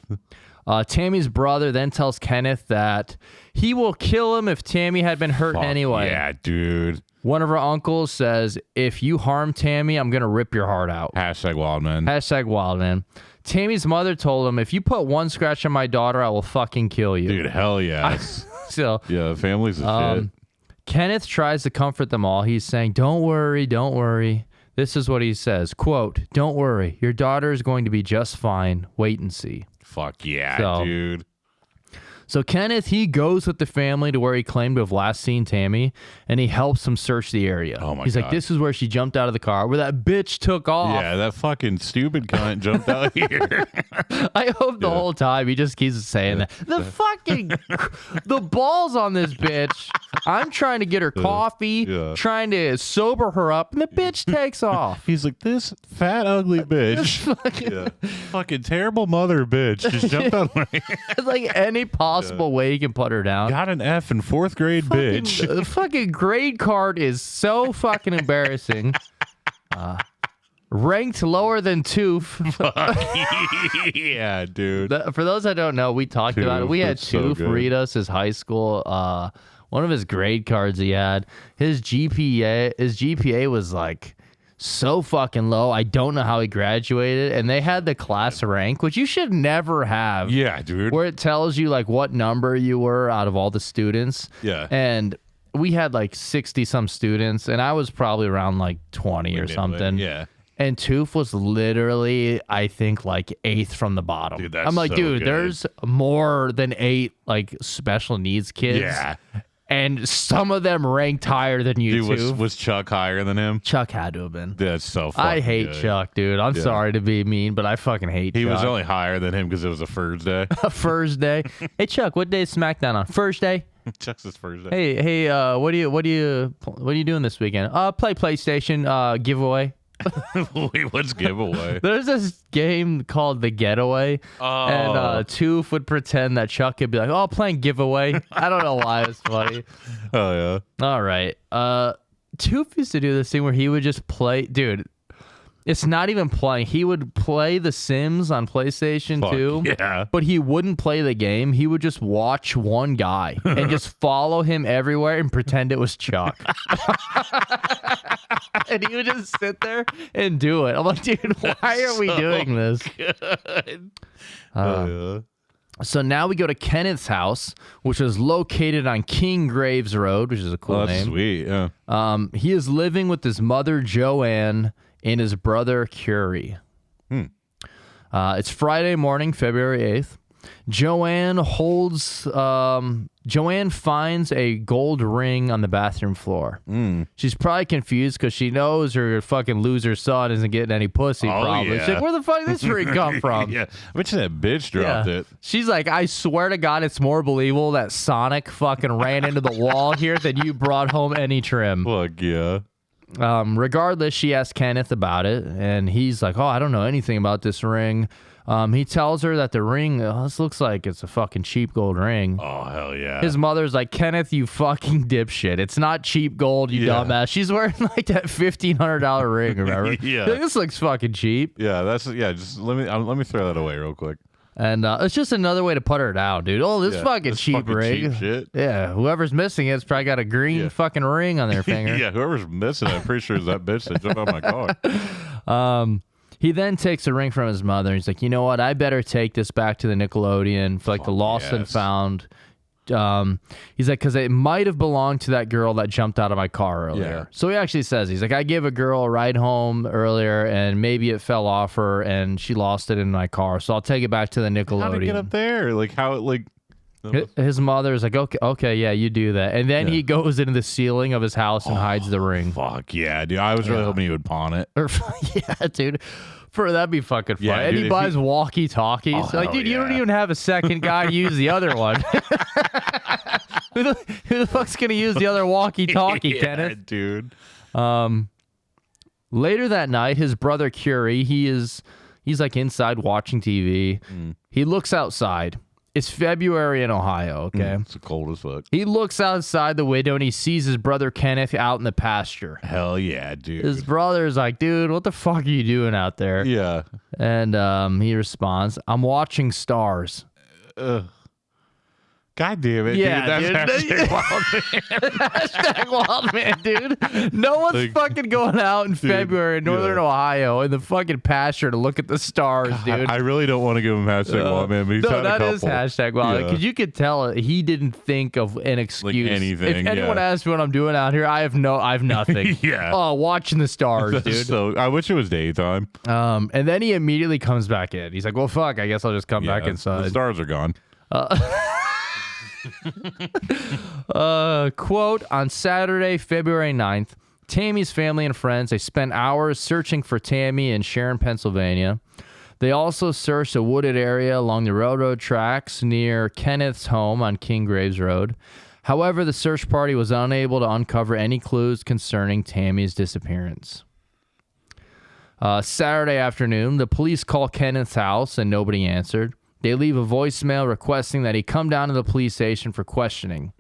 Tammy's brother then tells Kenneth that he will kill him if Tammy had been hurt Fuck anyway. Yeah, dude. One of her uncles says, if you harm Tammy, I'm going to rip your heart out. Hashtag wildman. Hashtag wildman. Tammy's mother told him, if you put one scratch on my daughter, I will fucking kill you. Dude, hell yes. So Yeah, families is shit. Kenneth tries to comfort them all. He's saying, don't worry, don't worry. This is what he says, quote, don't worry. Your daughter is going to be just fine. Wait and see. Fuck yeah, So- dude. So Kenneth, he goes with the family to where he claimed to have last seen Tammy, and he helps them search the area. Oh my He's like, God. this is where she jumped out of the car, where that bitch took off. Yeah, that fucking stupid cunt jumped out here. I hope the whole time he just keeps saying that. The fucking, the balls on this bitch. I'm trying to get her coffee, yeah. trying to sober her up, and the bitch takes off. He's like, this fat, ugly bitch. Fucking terrible mother bitch just jumped out of my It's like any possible way you can put her down. Got an F in 4th grade, bitch. The fucking grade card is so fucking embarrassing. Ranked lower than Toof. Yeah, dude. For those that don't know, we talked about it. We had That's so Toof good. read us his high school. One of his grade cards he had. His GPA was like so fucking low. I don't know how he graduated. And they had the class rank, which you should never have. Yeah, dude. Where it tells you like what number you were out of all the students. Yeah. And we had like 60 some students, and I was probably around like 20 or something. Yeah. And Toof was literally, I think, like 8th from the bottom. Dude, that's I'm like, so dude, good. there's more than 8 like special needs kids. Yeah. And some of them ranked higher than you, Dude, Toof. was Chuck higher than him? Chuck had to have been. That's so fucking I hate good. Chuck, dude. I'm Yeah. sorry to be mean, but I fucking hate He Chuck. was only higher than him because it was a Thursday. First day. Hey, Chuck, what day is SmackDown on? First day. Chuck's his Thursday. Hey, what are you doing this weekend? Play PlayStation giveaway. Wait, what's giveaway? There's this game called The Getaway, and Toof would pretend that Chuck could be like, "Oh, playing giveaway." I don't know why it's funny. Oh yeah. All right, Toof used to do this thing where he would just play, dude. It's not even playing. He would play The Sims on PlayStation Fuck 2. yeah. But he wouldn't play the game. He would just watch one guy and just follow him everywhere and pretend it was Chuck. And he would just sit there and do it. I'm like, dude, why are we doing this? Oh yeah. So now we go to Kenneth's house, which is located on King Graves Road, which is a cool Oh, that's name. sweet. Yeah. He is living with his mother, Joanne, and his brother, Curie. It's Friday morning, February 8th. Joanne finds a gold ring on the bathroom floor. She's probably confused because she knows her fucking loser son isn't getting any pussy. Probably. Yeah. She's like, where the fuck did this ring come from? Yeah, I bet you that bitch dropped it. She's like, I swear to God, it's more believable that Sonic fucking ran into the wall here than you brought home any trim. Fuck yeah. Regardless, she asked Kenneth about it, and he's like, oh, I don't know anything about this ring. He tells her that the ring, this looks like it's a fucking cheap gold ring. Oh, hell yeah. His mother's like, Kenneth, you fucking dipshit. It's not cheap gold, you dumbass. She's wearing like that $1,500 ring, remember? Yeah. Like, this looks fucking cheap. Yeah, just let me throw that away real quick. And it's just another way to put her down, dude. Oh, this fucking This cheap fucking ring. cheap shit. Yeah, whoever's missing it's probably got a green fucking ring on their finger. Yeah, whoever's missing it, I'm pretty sure is that bitch that jumped out my car. He then takes the ring from his mother. He's like, you know what? I better take this back to the Nickelodeon for like the lost and found. He's like, because it might have belonged to that girl that jumped out of my car earlier. Yeah. So he actually says, he's like, I gave a girl a ride home earlier and maybe it fell off her and she lost it in my car. So I'll take it back to the Nickelodeon. How did it get up there? Like how it like His mother's like, okay, yeah, you do that. And then he goes into the ceiling of his house and hides the ring. Fuck yeah, dude. I was really hoping he would pawn it. Yeah, dude. That'd be fucking fun. Yeah, and dude, he buys walkie-talkies. Oh, Like, dude, you don't yeah. even have a second guy use the other one. Who the fuck's gonna use the other walkie-talkie, Yeah, Kenneth? dude. Later that night, his brother Curie, he's like inside watching TV. He looks outside. It's February in Ohio, okay? It's cold as fuck. He looks outside the window and he sees his brother Kenneth out in the pasture. Hell yeah, dude. His brother's like, dude, what the fuck are you doing out there? Yeah. And he responds, I'm watching stars. God damn it, Yeah, dude. That's dude. hashtag wild man. Hashtag wild man, dude. No one's Like, fucking going out in February in Northern yeah. Ohio in the fucking pasture to look at the stars, dude. I really don't want to give him hashtag wild man, but he's No, had a that couple. is hashtag wild Yeah. because you could tell he didn't think of an excuse. anything, If anyone yeah. asks me what I'm doing out here, I have nothing. Yeah. Oh, watching the stars, dude. So I wish it was daytime. And then he immediately comes back in. He's like, well, fuck, I guess I'll just come back The inside. stars are gone. Quote, on Saturday, February 9th, Tammy's family and friends, they spent hours searching for Tammy in Sharon, Pennsylvania. They also searched a wooded area along the railroad tracks near Kenneth's home on King Graves Road. However, the search party was unable to uncover any clues concerning Tammy's disappearance. Saturday afternoon, the police call Kenneth's house and nobody answered. They leave a voicemail requesting that he come down to the police station for questioning.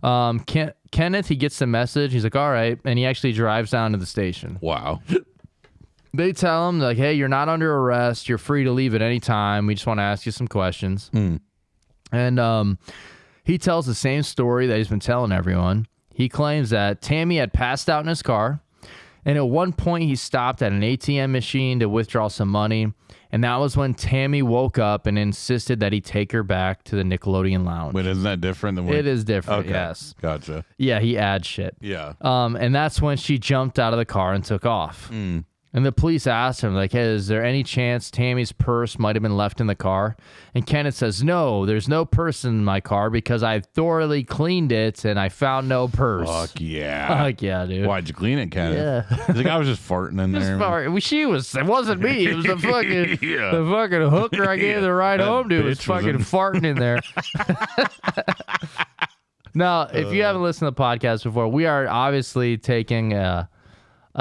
Kenneth, he gets the message. He's like, all right. And he actually drives down to the station. Wow. They tell him, like, hey, you're not under arrest. You're free to leave at any time. We just want to ask you some questions. And he tells the same story that he's been telling everyone. He claims that Tammy had passed out in his car. And at one point, he stopped at an ATM machine to withdraw some money. And that was when Tammy woke up and insisted that he take her back to the Nickelodeon Lounge. Wait, isn't that different than what? It is different, Okay. yes. Gotcha. Yeah, he adds shit. Yeah. And that's when she jumped out of the car and took off. And the police asked him, like, hey, is there any chance Tammy's purse might have been left in the car? And Kenneth says, no, there's no purse in my car because I thoroughly cleaned it and I found no purse. Fuck yeah. Fuck yeah, dude. Why'd you clean it, Kenneth? Yeah. He's like, I was just farting in there. It wasn't me. It was the fucking Yeah. the fucking hooker I gave the ride That home to was bitch was fucking in- farting in there. Now, if you haven't listened to the podcast before, we are obviously taking a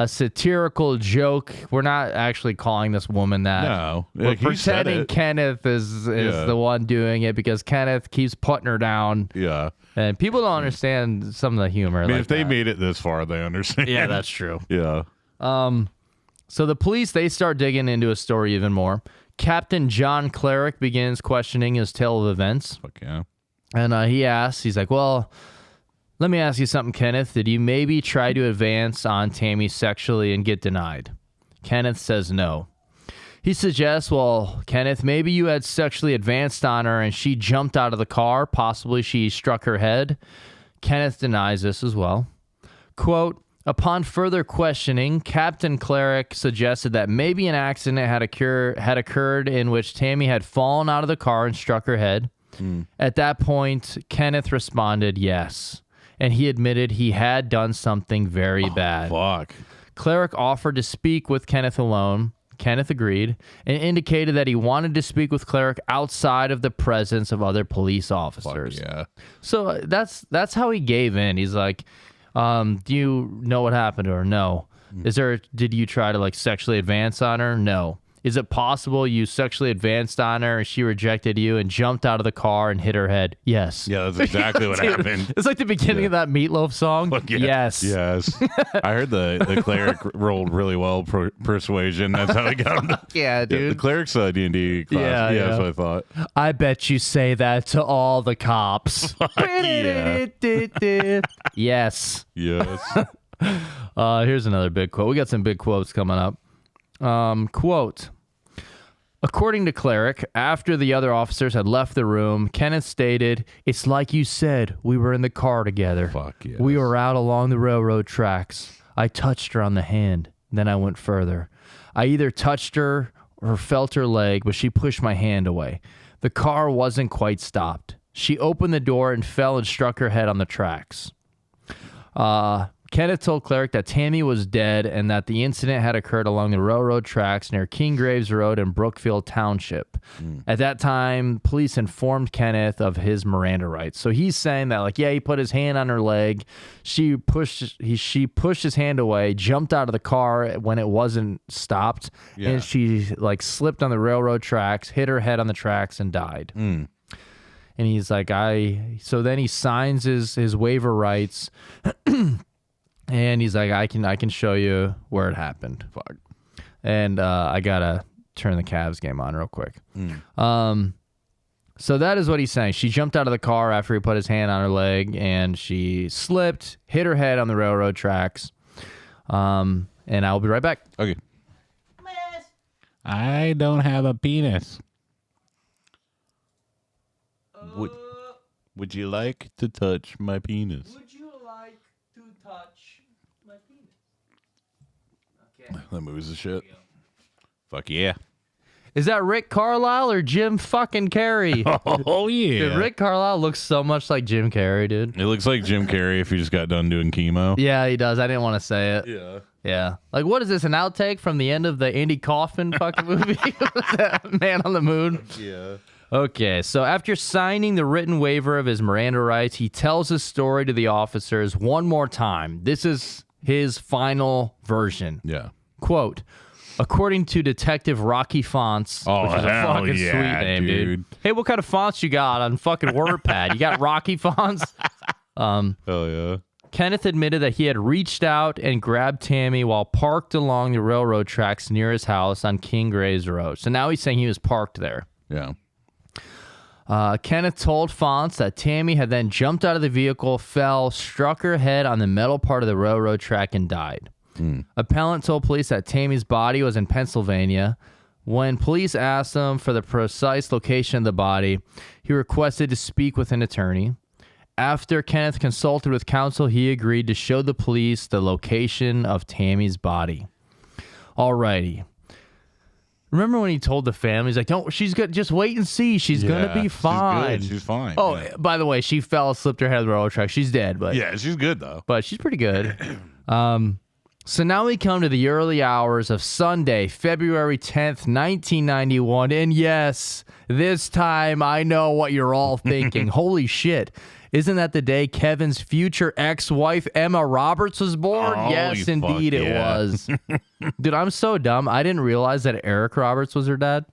satirical joke. We're not actually calling this woman that. No. We're Like, he said pretending it. Kenneth is Yeah. the one doing it because Kenneth keeps putting her down. Yeah. And people don't understand some of the humor. I mean, like if they that. made it this far, they understand. Yeah, that's true. Yeah. So the police, they start digging into his story even more. Captain John Cleric begins questioning his tale of events. Fuck yeah. And he asks, he's like, well, let me ask you something, Kenneth. Did you maybe try to advance on Tammy sexually and get denied? Kenneth says no. He suggests, well, Kenneth, maybe you had sexually advanced on her and she jumped out of the car. Possibly she struck her head. Kenneth denies this as well. Quote, Upon further questioning, Captain Cleric suggested that maybe an accident had occurred in which Tammy had fallen out of the car and struck her head. At that point, Kenneth responded yes, and he admitted he had done something very bad. Fuck. Cleric offered to speak with Kenneth alone. Kenneth agreed and indicated that he wanted to speak with Cleric outside of the presence of other police officers. Fuck yeah. So that's how he gave in. He's like, do you know what happened to her? No. Did you try to like sexually advance on her? No. Is it possible you sexually advanced on her and she rejected you and jumped out of the car and hit her head? Yes. Yeah, that's exactly what Dude, happened. It's like the beginning of that Meatloaf song. Fuck yeah. Yes. Yes. I heard the cleric rolled really well persuasion. That's how he got him. Yeah, Yeah, dude. the cleric's D&D class. Yeah, Yeah, yeah. that's what I thought. I bet you say that to all the cops. yeah. Yes. Yes. Here's another big quote. We got some big quotes coming up. Quote. According to Cleric, after the other officers had left the room, Kenneth stated, "It's like you said, we were in the car together. Fuck yes. We were out along the railroad tracks. I touched her on the hand. Then I went further. I either touched her or felt her leg, but she pushed my hand away. The car wasn't quite stopped. She opened the door and fell and struck her head on the tracks." Kenneth told Cleric that Tammy was dead and that the incident had occurred along the railroad tracks near King Graves Road in Brookfield Township. At that time, police informed Kenneth of his Miranda rights. So he's saying that, like, yeah, he put his hand on her leg. She pushed his hand away, jumped out of the car when it wasn't stopped, Yeah. and she like slipped on the railroad tracks, hit her head on the tracks, and died. And he's like, so then he signs his waiver rights. And he's like, I can show you where it happened. Fuck. And I gotta turn the Cavs game on real quick. So that is what he's saying. She jumped out of the car after he put his hand on her leg, and she slipped, hit her head on the railroad tracks. And I'll be right back. Okay. I don't have a penis. Would you like to touch my penis? Would you like to touch my penis? Okay. That movie's a shit. Fuck yeah. Is that Rick Carlisle or Jim fucking Carrey? Oh yeah. Dude, Rick Carlisle looks so much like Jim Carrey, dude. It looks like Jim Carrey if he just got done doing chemo. Yeah, he does. I didn't want to say it. Yeah. Yeah. Like, what is this, an outtake from the end of the Andy Kaufman fucking movie? That Man on the Moon? Yeah. Okay, so after signing the written waiver of his Miranda rights, he tells his story to the officers one more time. This is his final version. Yeah. Quote, according to Detective Rocky Fonts, Oh, which is a hell fucking yeah, sweet name, dude. dude. Hey, what kind of fonts you got on fucking WordPad? You got Rocky Fonts? Hell yeah. Kenneth admitted that he had reached out and grabbed Tammy while parked along the railroad tracks near his house on King Graves Road. So now he's saying he was parked there. Yeah. Kenneth told Fonts that Tammy had then jumped out of the vehicle, fell, struck her head on the metal part of the railroad track, and died. Appellant told police that Tammy's body was in Pennsylvania. When police asked him for the precise location of the body, he requested to speak with an attorney. After Kenneth consulted with counsel, he agreed to show the police the location of Tammy's body. Alrighty. Remember when he told the family, he's like, "Don't, she's good. Just wait and see. She's gonna be fine." She's fine. Oh, yeah. by the way, she fell, slipped her head on the railroad track. She's dead, but Yeah, she's good though. but she's pretty good. So now we come to the early hours of Sunday, February 10th, 1991. And yes, this time I know what you're all thinking. Holy shit. Isn't that the day Kevin's future ex-wife, Emma Roberts, was born? Holy Yes, fuck, indeed it yeah. was. Dude, I'm so dumb. I didn't realize that Eric Roberts was her dad.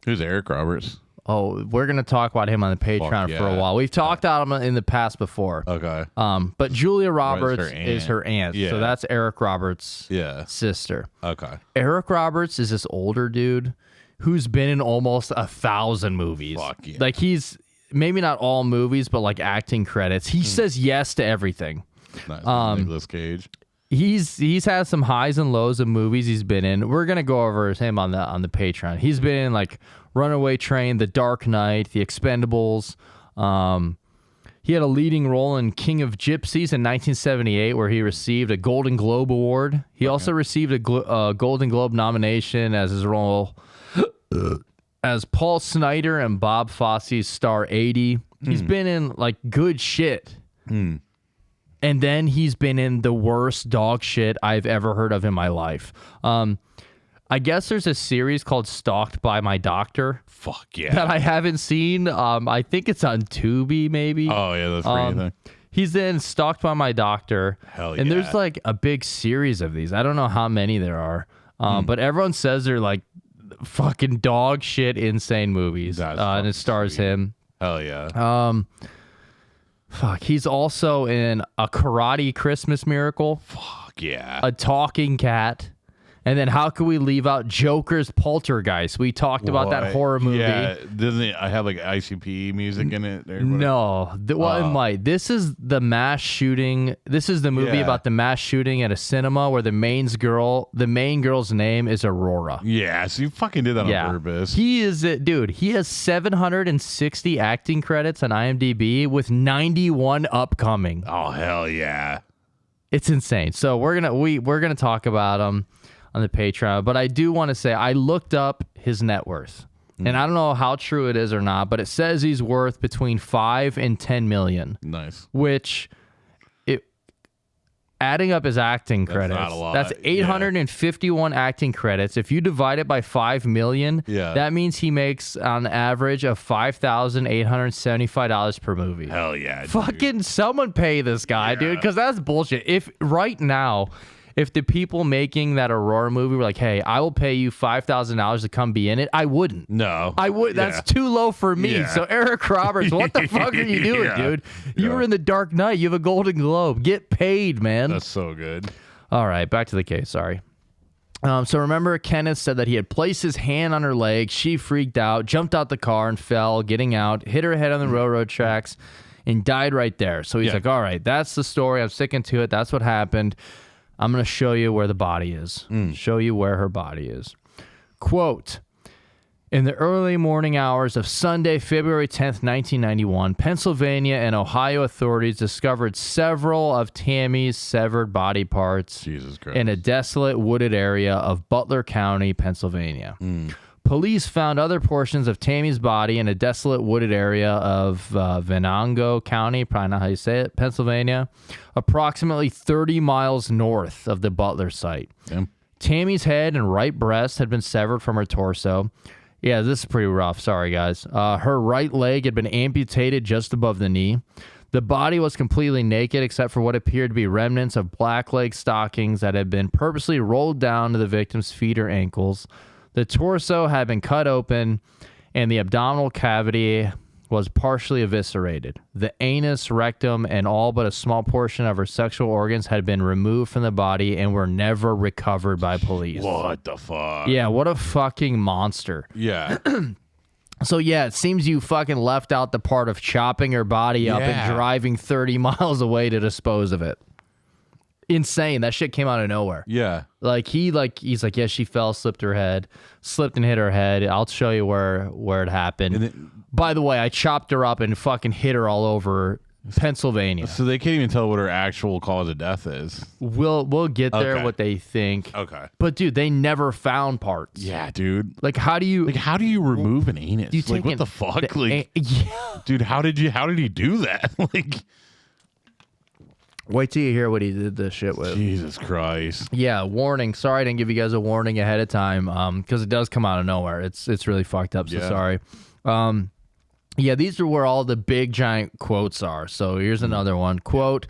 Who's Eric Roberts? Oh, we're going to talk about him on the Patreon for a yeah. while. We've talked about him in the past before. Okay. But Julia Roberts her aunt. is her aunt. Yeah. So that's Eric Roberts' Yeah. sister. Okay. Eric Roberts is this older dude who's been in almost 1,000 movies. Fuck yeah. Like he's maybe not all movies, but like acting credits. He says yes to everything. Nice. Nicolas Cage. He's had some highs and lows of movies he's been in. We're gonna go over him on the Patreon. He's been in like Runaway Train, The Dark Knight, The Expendables. He had a leading role in King of Gypsies in 1978, where he received a Golden Globe Award. He also received a Golden Globe nomination as his role as Paul Snider and Bob Fosse's Star 80. He's been in like good shit. And then he's been in the worst dog shit I've ever heard of in my life. I guess there's a series called Stalked by My Doctor. Fuck yeah. That I haven't seen. I think it's on Tubi, maybe. Oh, yeah, that's pretty. He's in Stalked by My Doctor. Hell yeah. And there's like a big series of these. I don't know how many there are. But everyone says they're like fucking dog shit insane movies. And it stars him. Hell yeah. Fuck. He's also in A Karate Christmas Miracle. Fuck yeah. A Talking Cat. And then how could we leave out Joker's Poltergeist? We talked about that horror movie. Yeah, doesn't it have like ICP music in it? Or No. Well, it might. This is the mass shooting. This is the movie about the mass shooting at a cinema where the main girl's name is Aurora. Yeah, so you fucking did that on purpose. He is, dude, he has 760 acting credits on IMDb with 91 upcoming. Oh, hell yeah. It's insane. So we're gonna talk about him on the Patreon, but I do want to say I looked up his net worth, and I don't know how true it is or not, but it says he's worth between 5 and 10 million. Nice. Which, adding up his acting credits, not a lot. that's 851 acting credits. If you divide it by 5 million, that means he makes on average of $5,875 per movie. Hell yeah. Dude. Fucking someone pay this guy, dude, because that's bullshit. If right now, if the people making that Aurora movie were like, hey, I will pay you $5,000 to come be in it, I wouldn't. No. I would. That's too low for me. Yeah. So Eric Roberts, what the fuck are you doing, dude? You were in The Dark Knight. You have a Golden Globe. Get paid, man. That's so good. All right, back to the case. Sorry. So remember, Kenneth said that he had placed his hand on her leg. She freaked out, jumped out the car and fell, getting out, hit her head on the railroad tracks, and died right there. So he's like, all right, that's the story. I'm sticking to it. That's what happened. I'm going to show you where the body is. Show you where her body is. Quote, in the early morning hours of Sunday, February 10th, 1991, Pennsylvania and Ohio authorities discovered several of Tammy's severed body parts in a desolate wooded area of Butler County, Pennsylvania. Police found other portions of Tammy's body in a desolate wooded area of Venango County, probably not how you say it, Pennsylvania, approximately 30 miles north of the Butler site. Damn. Tammy's head and right breast had been severed from her torso. Yeah, this is pretty rough. Sorry, guys. Her right leg had been amputated just above the knee. The body was completely naked except for what appeared to be remnants of black leg stockings that had been purposely rolled down to the victim's feet or ankles. The torso had been cut open, and the abdominal cavity was partially eviscerated. The anus, rectum, and all but a small portion of her sexual organs had been removed from the body and were never recovered by police. What the fuck? Yeah, what a fucking monster. Yeah. So, yeah, it seems you fucking left out the part of chopping her body up and driving 30 miles away to dispose of it. Insane. That shit came out of nowhere. Yeah. He's like, yeah, she fell, slipped and hit her head. I'll show you where it happened. By the way, I chopped her up and fucking hit her all over Pennsylvania. So they can't even tell what her actual cause of death is. We'll get there, what they think. Okay. But dude, they never found parts. Yeah, dude. Like, how do you remove an anus? You Like, what the fuck? Dude, how did he do that? Like, wait till you hear what he did this shit with. Jesus Christ. Yeah, warning. Sorry I didn't give you guys a warning ahead of time, because it does come out of nowhere. It's really fucked up, so sorry. Yeah, these are where all the big giant quotes are. So here's another one. Quote,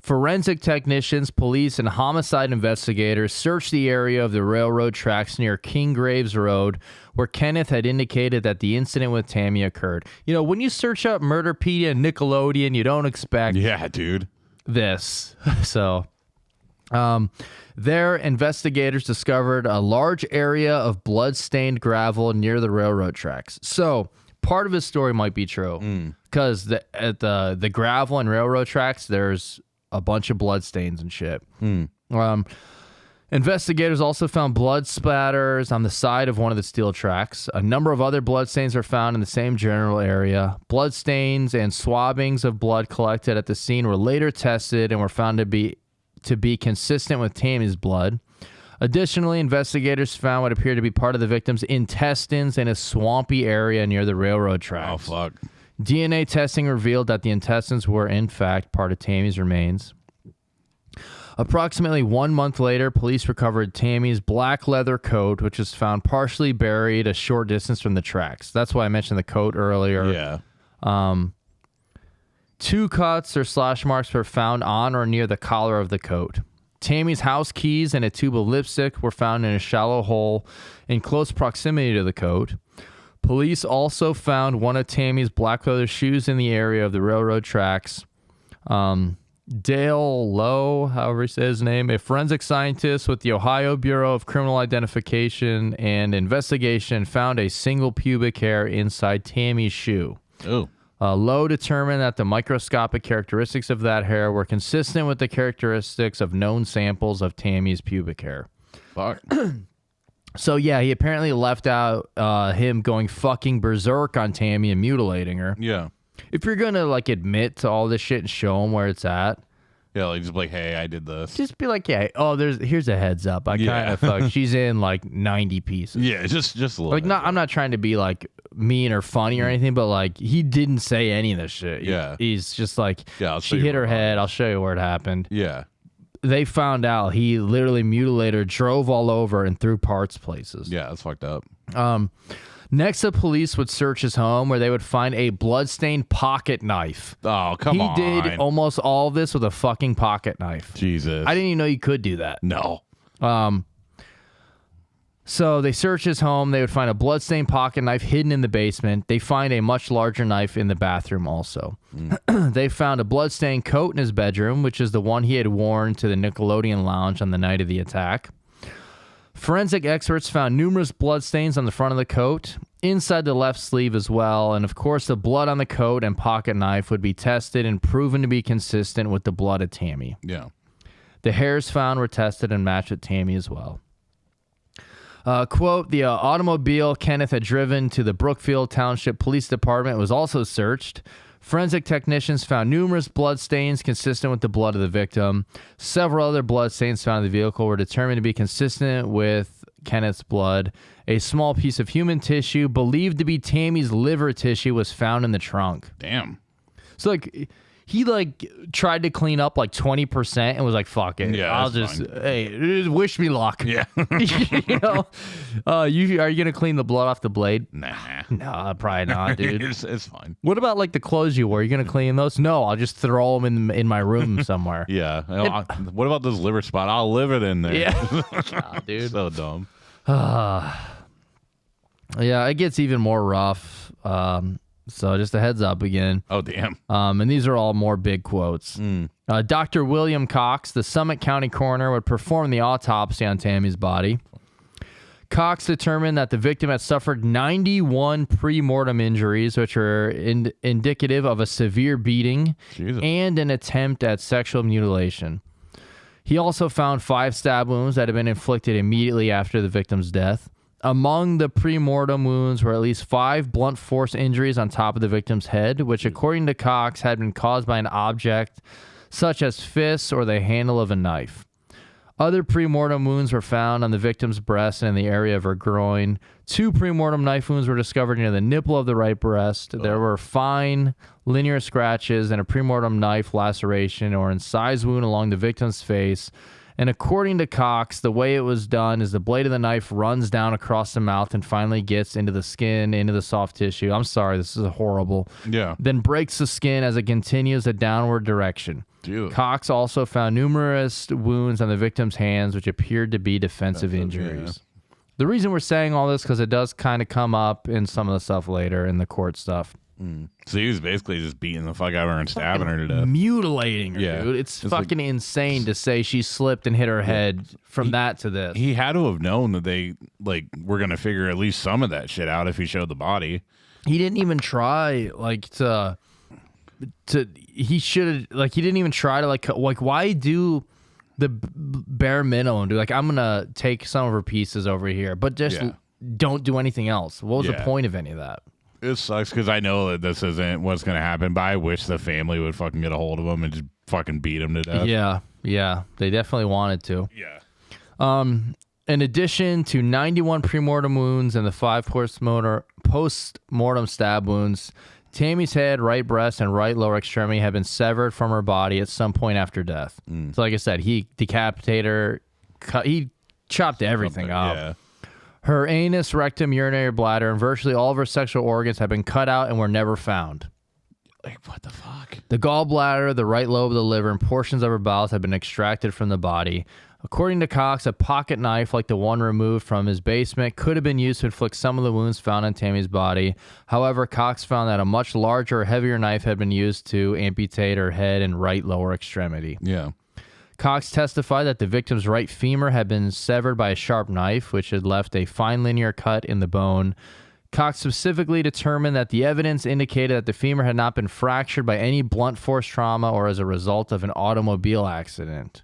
forensic technicians, police, and homicide investigators searched the area of the railroad tracks near King Graves Road, where Kenneth had indicated that the incident with Tammy occurred. You know, when you search up Murderpedia and Nickelodeon, you don't expect this. So, there, investigators discovered a large area of blood-stained gravel near the railroad tracks. So, part of his story might be true, because at the gravel and railroad tracks, there's a bunch of blood stains and shit. Investigators also found blood splatters on the side of one of the steel tracks. A number of other blood stains are found in the same general area. Blood stains and swabbings of blood collected at the scene were later tested and were found to be consistent with Tammy's blood. Additionally, investigators found what appeared to be part of the victim's intestines in a swampy area near the railroad tracks. Oh, fuck. DNA testing revealed that the intestines were, in fact, part of Tammy's remains. Approximately 1 month later, police recovered Tammy's black leather coat, which was found partially buried a short distance from the tracks. That's why I mentioned the coat earlier. Yeah. 2 cuts or slash marks were found on or near the collar of the coat. Tammy's house keys and a tube of lipstick were found in a shallow hole in close proximity to the coat. Police also found one of Tammy's black leather shoes in the area of the railroad tracks. Dale Lowe, however he says his name, a forensic scientist with the Ohio Bureau of Criminal Identification and Investigation, found a single pubic hair inside Tammy's shoe. Oh. Lowe determined that the microscopic characteristics of that hair were consistent with the characteristics of known samples of Tammy's pubic hair. Fuck. So, yeah, he apparently left out him going fucking berserk on Tammy and mutilating her. Yeah. If you're going to, like, admit to all this shit and show him where it's at, Yeah, like just like, hey, I did this. just be like, yeah, here's a heads up. I kind of fuck. She's in, like, 90 pieces. Yeah, just a little. Like, bit. I'm not trying to be, like, mean or funny or anything, but, like, he didn't say any of this shit. Yeah. He's just like, Yeah, I'll show she you hit her where it head. I'll show you where it happened. Yeah. They found out he literally mutilated her, drove all over, and threw parts places. Yeah, that's fucked up. Next, the police would search his home where they would find a bloodstained pocket knife. Oh, come on. He did almost all of this with a fucking pocket knife. Jesus. I didn't even know you could do that. No. So they search his home. They would find a bloodstained pocket knife hidden in the basement. They find a much larger knife in the bathroom also. They found a bloodstained coat in his bedroom, which is the one he had worn to the Nickelodeon Lounge on the night of the attack. Forensic experts found numerous bloodstains on the front of the coat, inside the left sleeve as well, and of course the blood on the coat and pocket knife would be tested and proven to be consistent with the blood of Tammy. Yeah. The hairs found were tested and matched with Tammy as well. Quote, the automobile Kenneth had driven to the Brookfield Township Police Department was also searched. Forensic technicians found numerous blood stains consistent with the blood of the victim. Several other blood stains found in the vehicle were determined to be consistent with Kenneth's blood. A small piece of human tissue believed to be Tammy's liver tissue was found in the trunk. Damn. So, like, he, like, tried to clean up, like, 20% and was like, fuck it. Yeah, I'll that's just, fine. hey, wish me luck. Yeah. You know? Are you going to clean the blood off the blade? Nah. No, probably not, dude. it's fine. What about, like, the clothes you wore? Are you going to clean those? No, I'll just throw them in my room somewhere. Yeah. What about this liver spot? I'll live it in there. Yeah. Nah, dude. So dumb. Yeah, it gets even more rough. So just a heads up again. Oh, damn. And these are all more big quotes. Dr. William Cox, the Summit County coroner, would perform the autopsy on Tammy's body. Cox determined that the victim had suffered 91 pre-mortem injuries, which are indicative of a severe beating Jesus. and an attempt at sexual mutilation. He also found 5 stab wounds that had been inflicted immediately after the victim's death. Among the pre-mortem wounds were at least 5 blunt force injuries on top of the victim's head, which, according to Cox, had been caused by an object such as fists or the handle of a knife. Other pre-mortem wounds were found on the victim's breast and in the area of her groin. 2 pre-mortem knife wounds were discovered near the nipple of the right breast. There were fine linear scratches and a pre-mortem knife laceration or incised wound along the victim's face. And according to Cox, the way it was done is the blade of the knife runs down across the mouth and finally gets into the skin, into the soft tissue. I'm sorry, this is horrible. Yeah. Then breaks the skin as it continues a downward direction. Dude. Cox also found numerous wounds on the victim's hands, which appeared to be defensive injuries. Yeah. The reason we're saying all this because it does kind of come up in some of the stuff later in the court stuff. So he was basically just beating the fuck out of her and stabbing her to death. Mutilating her, Yeah. dude. It's It's fucking insane to say she slipped and hit her head from that to this. He had to have known that they were gonna figure at least some of that shit out if he showed the body. He didn't even try he should have he didn't even try to like why do the bare minimum, dude. Like, I'm gonna take some of her pieces over here, but just don't do anything else. What was the point of any of that? It sucks because I know that this isn't what's gonna happen, but I wish the family would fucking get a hold of him and just fucking beat him to death. Yeah, they definitely wanted to. Yeah. In addition to 91 premortem wounds and the 5 post-mortem stab wounds, Tammy's head, right breast, and right lower extremity had been severed from her body at some point after death. So like I said, he decapitated her, he chopped everything up. Yeah. Her anus, rectum, urinary bladder, and virtually all of her sexual organs had been cut out and were never found. Like, what the fuck? The gallbladder, the right lobe of the liver, and portions of her bowels had been extracted from the body. According to Cox, a pocket knife like the one removed from his basement could have been used to inflict some of the wounds found on Tammy's body. However, Cox found that a much larger, heavier knife had been used to amputate her head and right lower extremity. Yeah. Cox testified that the victim's right femur had been severed by a sharp knife, which had left a fine linear cut in the bone. Cox specifically determined that the evidence indicated that the femur had not been fractured by any blunt force trauma or as a result of an automobile accident.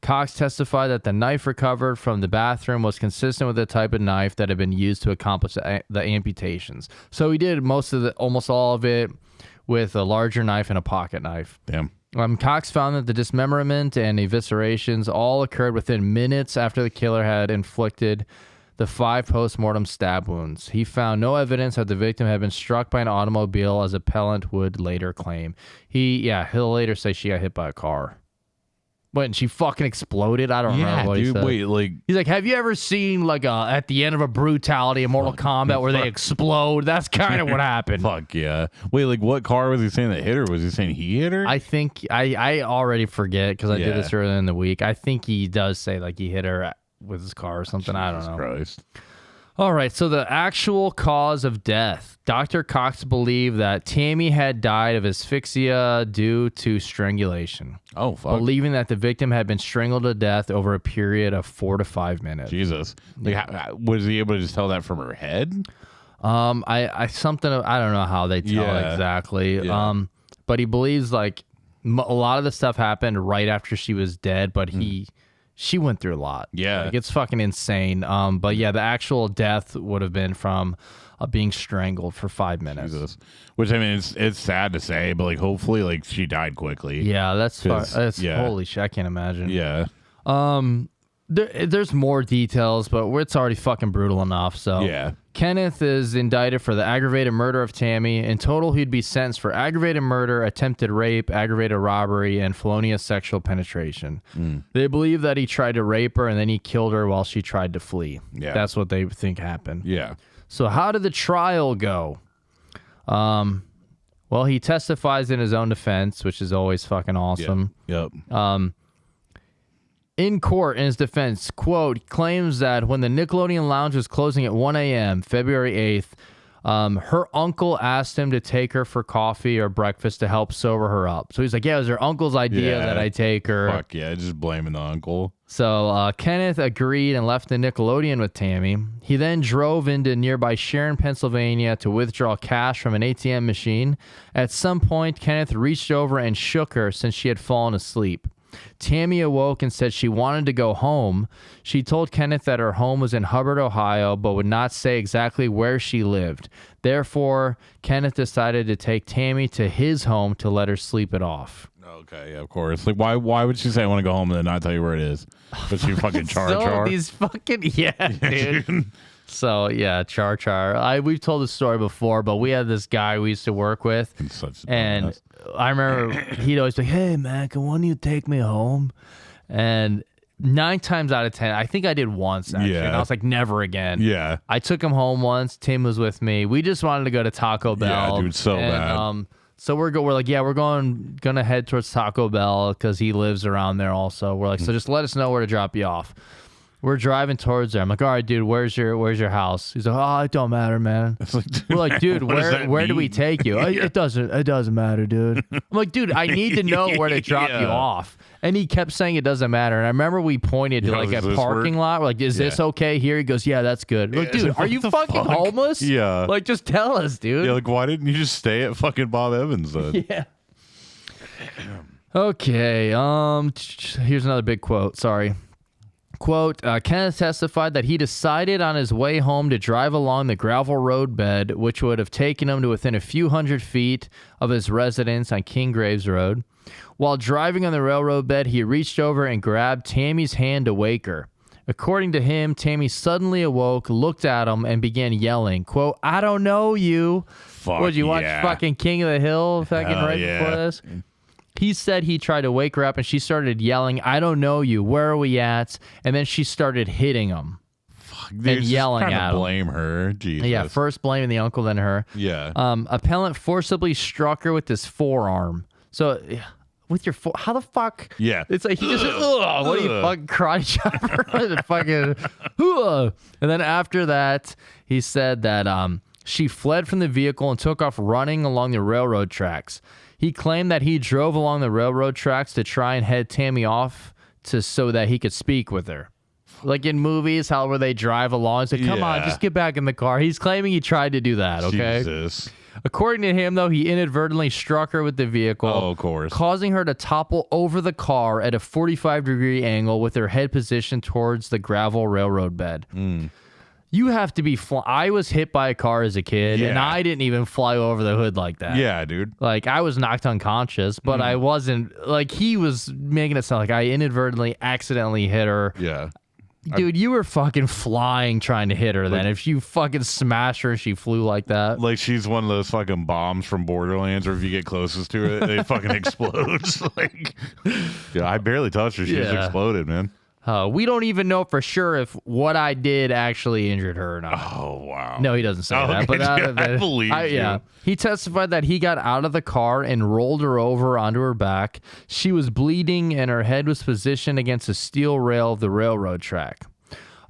Cox testified that the knife recovered from the bathroom was consistent with the type of knife that had been used to accomplish the amputations. So he did almost all of it with a larger knife and a pocket knife. Damn. Cox found that the dismemberment and eviscerations all occurred within minutes after the killer had inflicted the 5 post-mortem stab wounds. He found no evidence that the victim had been struck by an automobile, as appellant would later claim. He'll later say she got hit by a car. When she fucking exploded, I don't remember what he said. Wait, like, he's like, have you ever seen like at the end of a brutality in Mortal Kombat where they explode? That's kind of what happened. Fuck yeah. Wait, like, what car was he saying that hit her? Was he saying he hit her? I think I already forget because I did this earlier in the week. I think he does say like he hit her with his car or something. I don't know. Christ. All right, so the actual cause of death. Dr. Cox believed that Tammy had died of asphyxia due to strangulation. Oh, fuck. Believing that the victim had been strangled to death over a period of 4 to 5 minutes. Jesus. Like, was he able to just tell that from her head? I don't know how they tell exactly. Yeah. But he believes like a lot of the stuff happened right after she was dead, but she went through a lot. Yeah. Like, it's fucking insane. But yeah, the actual death would have been from being strangled for 5 minutes. Jesus. Which, I mean, it's sad to say, but like, hopefully, like, she died quickly. Yeah, that's holy shit. I can't imagine. Yeah. There's more details, but it's already fucking brutal enough. So Yeah. Kenneth is indicted for the aggravated murder of Tammy. In total, he'd be sentenced for aggravated murder, attempted rape, aggravated robbery, and felonious sexual penetration. They believe that he tried to rape her and then he killed her while she tried to flee. Yeah. That's what they think happened. Yeah. So how did the trial go? Well, he testifies in his own defense, which is always fucking awesome. Yep. In court, in his defense, quote, claims that when the Nickelodeon Lounge was closing at 1 a.m., February 8th, her uncle asked him to take her for coffee or breakfast to help sober her up. So he's like, yeah, it was her uncle's idea that I take her. Fuck yeah, just blaming the uncle. So Kenneth agreed and left the Nickelodeon with Tammy. He then drove into nearby Sharon, Pennsylvania to withdraw cash from an ATM machine. At some point, Kenneth reached over and shook her since she had fallen asleep. Tammy awoke and said she wanted to go home. She told Kenneth that her home was in Hubbard, Ohio, but would not say exactly where she lived. Therefore, Kenneth decided to take Tammy to his home to let her sleep it off. Okay, yeah, of course. Like, why would she say I want to go home and then not tell you where it is? But she fucking char. These fucking dude. So yeah, Char. We've told this story before, but we had this guy we used to work with, and I remember he'd always be like, "Hey man, can one of you take me home?" And 9 times out of 10, I think I did once actually, and I was like, "Never again." Yeah, I took him home once. Tim was with me. We just wanted to go to Taco Bell. Yeah, dude, so bad. So we're like, yeah, we're gonna head towards Taco Bell because he lives around there also. We're like, so just let us know where to drop you off. We're driving towards there. I'm like, all right, dude, where's your house? He's like, oh, it don't matter, man. We're like, dude, where do we take you? It doesn't matter, dude. I'm like, dude, I need to know where to drop you off. And he kept saying it doesn't matter. And I remember we pointed to like a parking lot. We're like, is this okay here? He goes, yeah, that's good. We're like, dude, are you fucking homeless? Yeah. Like, just tell us, dude. Yeah, like, why didn't you just stay at fucking Bob Evans then? Yeah. Okay. Here's another big quote. Sorry. Quote, Kenneth testified that he decided on his way home to drive along the gravel road bed, which would have taken him to within a few hundred feet of his residence on King Graves Road. While driving on the railroad bed, he reached over and grabbed Tammy's hand to wake her. According to him, Tammy suddenly awoke, looked at him, and began yelling, quote, "I don't know you." Fuck Would you watch yeah. fucking King of the Hill fucking Hell right yeah. before this? He said he tried to wake her up, and she started yelling, "I don't know you. Where are we at?" And then she started hitting him. Dude, and just yelling trying at to him. blame her. Jesus. Yeah, first blaming the uncle, then her. Yeah. Appellant forcibly struck her with his forearm. So, with your how the fuck? Yeah. It's like he just, what do you fucking karate chopper? Fucking, and then after that, he said that she fled from the vehicle and took off running along the railroad tracks. He claimed that he drove along the railroad tracks to try and head Tammy off so that he could speak with her. Like in movies, how where they drive along, it's like, come on, Yeah. just get back in the car. He's claiming he tried to do that, okay? Jesus. According to him, though, he inadvertently struck her with the vehicle, Oh, of course. causing her to topple over the car at a 45-degree angle with her head positioned towards the gravel railroad bed. You have to be I was hit by a car as a kid, and Yeah. I didn't even fly over the hood like that. Yeah, dude. Like, I was knocked unconscious, but I wasn't, like, he was making it sound like I inadvertently, accidentally hit her. Yeah. Dude, you were fucking flying trying to hit her then. If you fucking smashed her and she flew like that. Like she's one of those fucking bombs from Borderlands, or if you get closest to it, it fucking explodes. Like, yeah, I barely touched her. She just Yeah. exploded, man. We don't even know for sure if what I did actually injured her or not. Oh, wow. No, he doesn't say Oh, that. But okay, I believe you. Yeah, he testified that he got out of the car and rolled her over onto her back. She was bleeding and her head was positioned against a steel rail of the railroad track.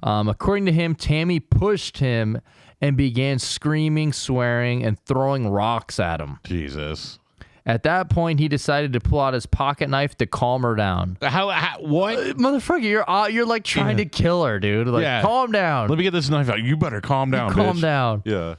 According to him, Tammy pushed him and began screaming, swearing, and throwing rocks at him. Jesus. At that point, he decided to pull out his pocket knife to calm her down. How what? Motherfucker, you're like trying to kill her, dude. Like, Yeah. calm down. Let me get this knife out. You better calm down, Calm bitch. down. Yeah.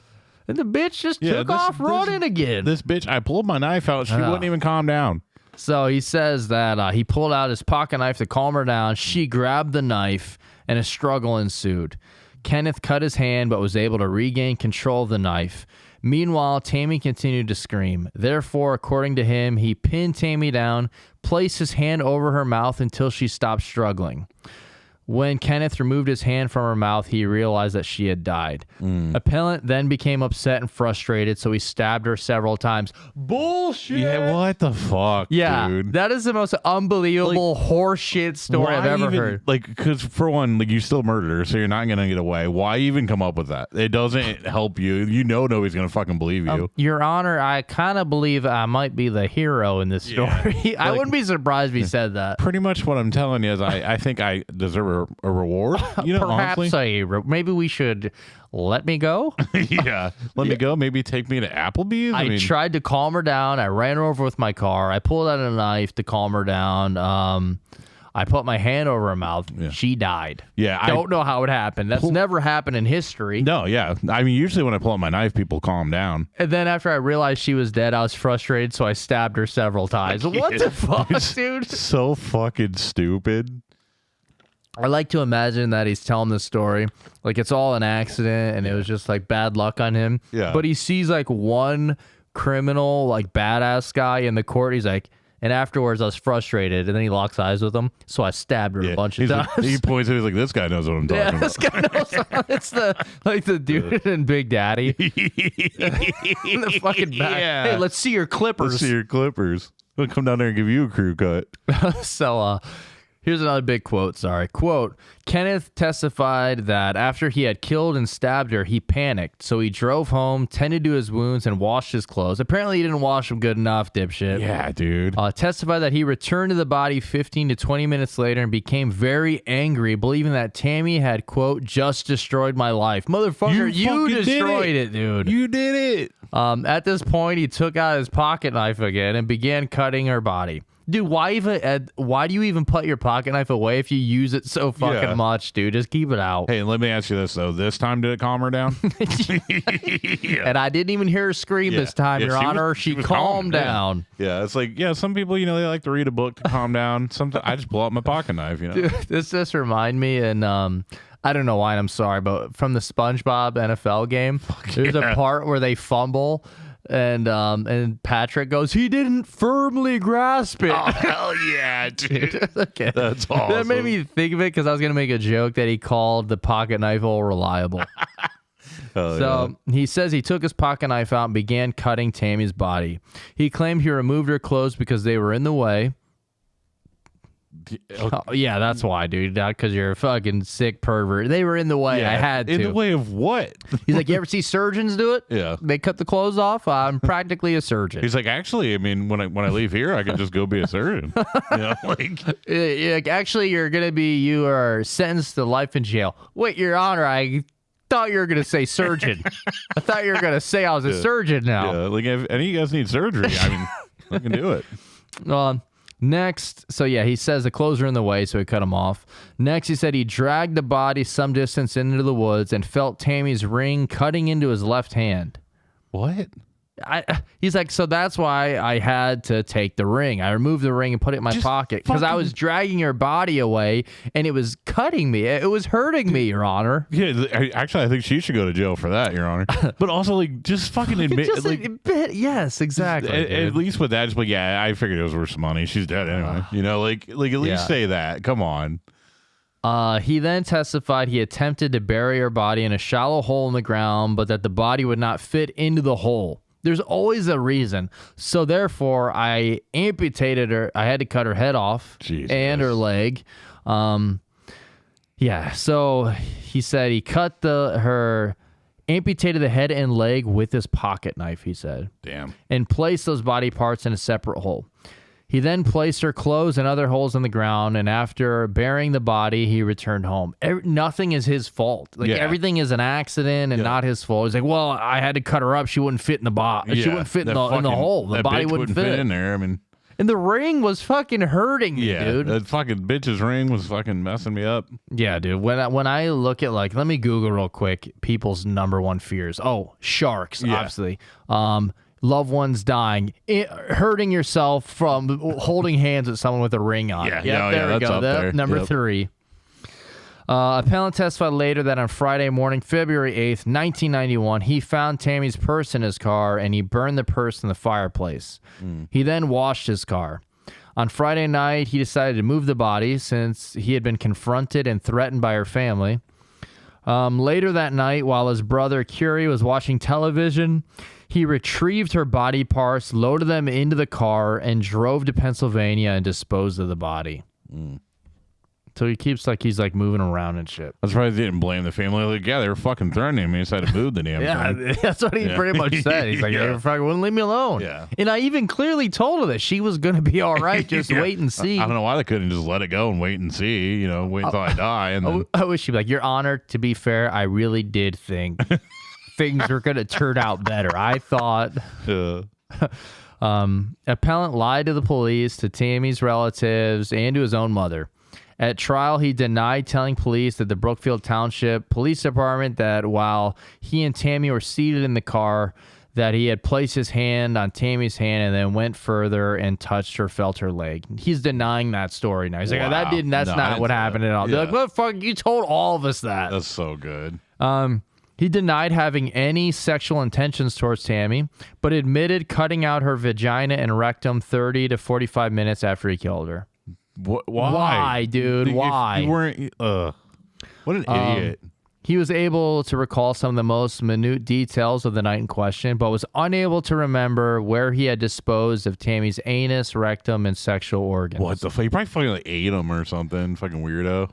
And the bitch just Yeah, took this- off this- running again. This bitch, I pulled my knife out. She wouldn't even calm down. So he says that he pulled out his pocket knife to calm her down. She grabbed the knife, and a struggle ensued. Kenneth cut his hand, but was able to regain control of the knife. Meanwhile, Tammy continued to scream. Therefore, according to him, he pinned Tammy down, placed his hand over her mouth until she stopped struggling. When Kenneth removed his hand from her mouth, he realized that she had died. Appellant then became upset and frustrated, so he stabbed her several times. Bullshit! Yeah, what the fuck, Yeah, dude? that is the most unbelievable horseshit story I've Why ever even, heard. Like, because for one, like you still murdered her, so you're not gonna get away. Why even come up with that? It doesn't help you. You know nobody's gonna fucking believe you. Your Honor, I kind of believe I might be the hero in this story. I wouldn't be surprised if he said that. Pretty much what I'm telling you is I think I deserve a reward. You know, Perhaps honestly. maybe we should let me go. Yeah. Let me go. Maybe take me to Applebee's. I tried to calm her down. I ran her over with my car. I pulled out a knife to calm her down. I put my hand over her mouth. Yeah. She died. Yeah, I Don't know how it happened. That's never happened in history. No, yeah. I mean, usually when I pull out my knife, people calm down. And then after I realized she was dead, I was frustrated, so I stabbed her several times. What the fuck, dude? So fucking stupid. I like to imagine that he's telling this story like it's all an accident and it was just like bad luck on him. Yeah. But he sees like one criminal, like badass guy in the court. He's like, and afterwards I was frustrated, and then he locks eyes with him. So I stabbed her a bunch of He's times. like, he points at it, he's like, this guy knows what I'm talking Yeah, about. this guy knows. It's the dude in Big Daddy. In the fucking back. Yeah. Hey, let's see your clippers. Let's see your clippers. We'll come down there and give you a crew cut. So, here's another big quote. Sorry. Quote, Kenneth testified that after he had killed and stabbed her, he panicked. So he drove home, tended to his wounds, and washed his clothes. Apparently, he didn't wash them good enough, dipshit. Yeah, dude. Testified that he returned to the body 15 to 20 minutes later and became very angry, believing that Tammy had, quote, just destroyed my life. Motherfucker, you fucking did destroyed it, dude. You did it. At this point, he took out his pocket knife again and began cutting her body. Dude, why do you even put your pocket knife away if you use it so fucking much, dude? Just keep it out. Hey, let me ask you this though. This time did it calm her down? And I didn't even hear her scream this time, Your Honor. She was calmed down. Yeah, it's like, some people, they like to read a book to calm down. Sometimes I just pull out my pocket knife, Dude, this just remind me, and I don't know why, and I'm sorry, but from the SpongeBob NFL game, there's a part where they fumble. And Patrick goes, he didn't firmly grasp it. Oh, hell yeah, dude. Okay. That's awesome. That made me think of it because I was going to make a joke that he called the pocket knife all reliable. He says he took his pocket knife out and began cutting Tammy's body. He claimed he removed her clothes because they were in the way. Okay. Oh, yeah, that's why, dude. Because you're a fucking sick pervert. They were in the way. I had to. In the way of what? He's like, you ever see surgeons do it? Yeah. They cut the clothes off. I'm practically a surgeon. He's like, actually, I mean, when I leave here, I can just go be a surgeon. Actually, you are sentenced to life in jail. Wait, Your Honor, I thought you were going to say surgeon. I thought you were going to say I was a surgeon now. Yeah, like if any of you guys need surgery, I mean, I can do it. Next, he says the clothes are in the way, so he cut them off. Next, he said he dragged the body some distance into the woods and felt Tammy's ring cutting into his left hand. What? He's like, so that's why I had to take the ring. I removed the ring and put it in my pocket because I was dragging her body away and it was cutting me. It was hurting me, Your Honor. Yeah, actually, I think she should go to jail for that, Your Honor. But also, like, just fucking admit, yes, exactly. At least with that, just like, I figured it was worth some money. She's dead anyway. Like at least say that. Come on. He then testified he attempted to bury her body in a shallow hole in the ground, but that the body would not fit into the hole. There's always a reason. So therefore, I amputated her. I had to cut her head off and her leg. So he said he cut amputated the head and leg with his pocket knife, he said. Damn. And placed those body parts in a separate hole. He then placed her clothes in other holes in the ground, and after burying the body, he returned home. Nothing is his fault. Everything is an accident and not his fault. He's like, well, I had to cut her up. She wouldn't fit in the body. She wouldn't fit in the hole. The body wouldn't fit in there. I mean, and the ring was fucking hurting me, dude. That fucking bitch's ring was fucking messing me up. Yeah, dude. When I look at let me Google real quick people's number one fears. Oh, sharks, obviously. Loved ones dying, hurting yourself from holding hands with someone with a ring on. There we go. There. Number 3. Appellant testified later that on Friday morning, February 8th, 1991, he found Tammy's purse in his car and he burned the purse in the fireplace. He then washed his car. On Friday night, he decided to move the body since he had been confronted and threatened by her family. Later that night, while his brother Curie was watching television, he retrieved her body parts, loaded them into the car, and drove to Pennsylvania and disposed of the body. So he keeps he's moving around and shit. That's why they didn't blame the family. Like, they were fucking threatening me. So I had to move the damn thing. That's what he pretty much said. He's like, they fucking wouldn't leave me alone. Yeah. And I even clearly told her that she was going to be all right. Just wait and see. I don't know why they couldn't just let it go and wait and see. Wait until I die. And then... I wish she'd be like, Your Honor, to be fair, I really did think things were going to turn out better. I thought... Appellant lied to the police, to Tammy's relatives, and to his own mother. At trial, he denied telling police that the Brookfield Township Police Department that while he and Tammy were seated in the car, that he had placed his hand on Tammy's hand and then went further and touched or felt her leg. He's denying that story now. He's like, that's not what happened at all. They're like, what the fuck? You told all of us that. That's so good. He denied having any sexual intentions towards Tammy, but admitted cutting out her vagina and rectum 30 to 45 minutes after he killed her. Why? Why, dude? Why? You weren't. What an idiot. He was able to recall some of the most minute details of the night in question, but was unable to remember where he had disposed of Tammy's anus, rectum, and sexual organs. What the fuck? He probably fucking ate them or something. Fucking weirdo.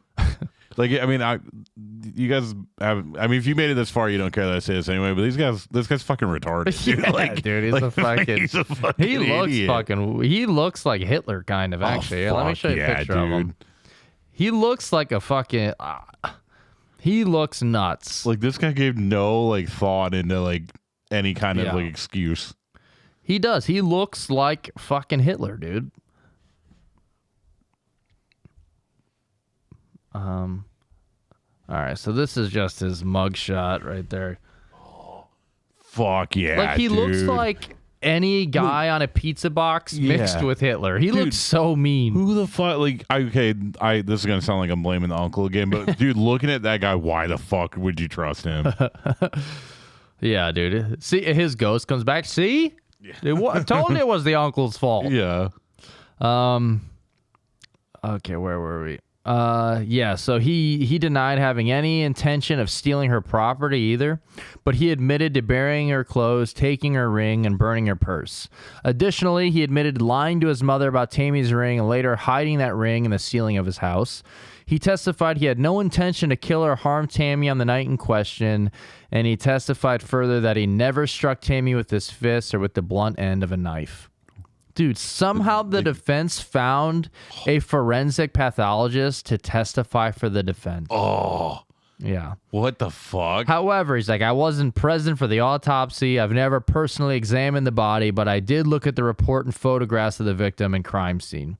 You guys have. I mean, if you made it this far, you don't care that I say this anyway. But this guy's fucking retarded. Dude. Dude, he's a fucking. He's a fucking. He looks idiot. fucking. He looks like Hitler, kind of. Actually, let me show you a picture of him. He looks like a fucking. He looks nuts. This guy gave no thought into any kind of excuse. He does. He looks like fucking Hitler, dude. All right, so this is just his mugshot right there. Fuck yeah, Like he looks dude. like any guy on a pizza box mixed with Hitler. He looks so mean. Who the fuck? Like, this is gonna sound like I'm blaming the uncle again, but dude, looking at that guy, why the fuck would you trust him? Yeah, dude. See, his ghost comes back. See, I told you it was the uncle's fault. Yeah. Okay, where were we? Yeah, so he denied having any intention of stealing her property either, but he admitted to burying her clothes, taking her ring, and burning her purse. Additionally, he admitted lying to his mother about Tammy's ring and later hiding that ring in the ceiling of his house. He testified he had no intention to kill or harm Tammy on the night in question, and he testified further that he never struck Tammy with his fist or with the blunt end of a knife. Dude, somehow the defense found a forensic pathologist to testify for the defense. Oh, Yeah. what the fuck? However, he's like, I wasn't present for the autopsy. I've never personally examined the body, but I did look at the report and photographs of the victim and crime scene.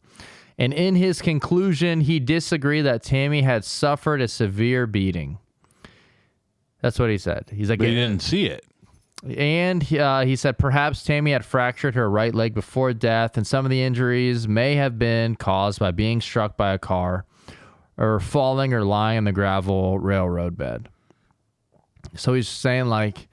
And in his conclusion, he disagreed that Tammy had suffered a severe beating. That's what he said. He's like, But he didn't see it. and he said perhaps Tammy had fractured her right leg before death, and some of the injuries may have been caused by being struck by a car or falling or lying on the gravel railroad bed. So he's saying like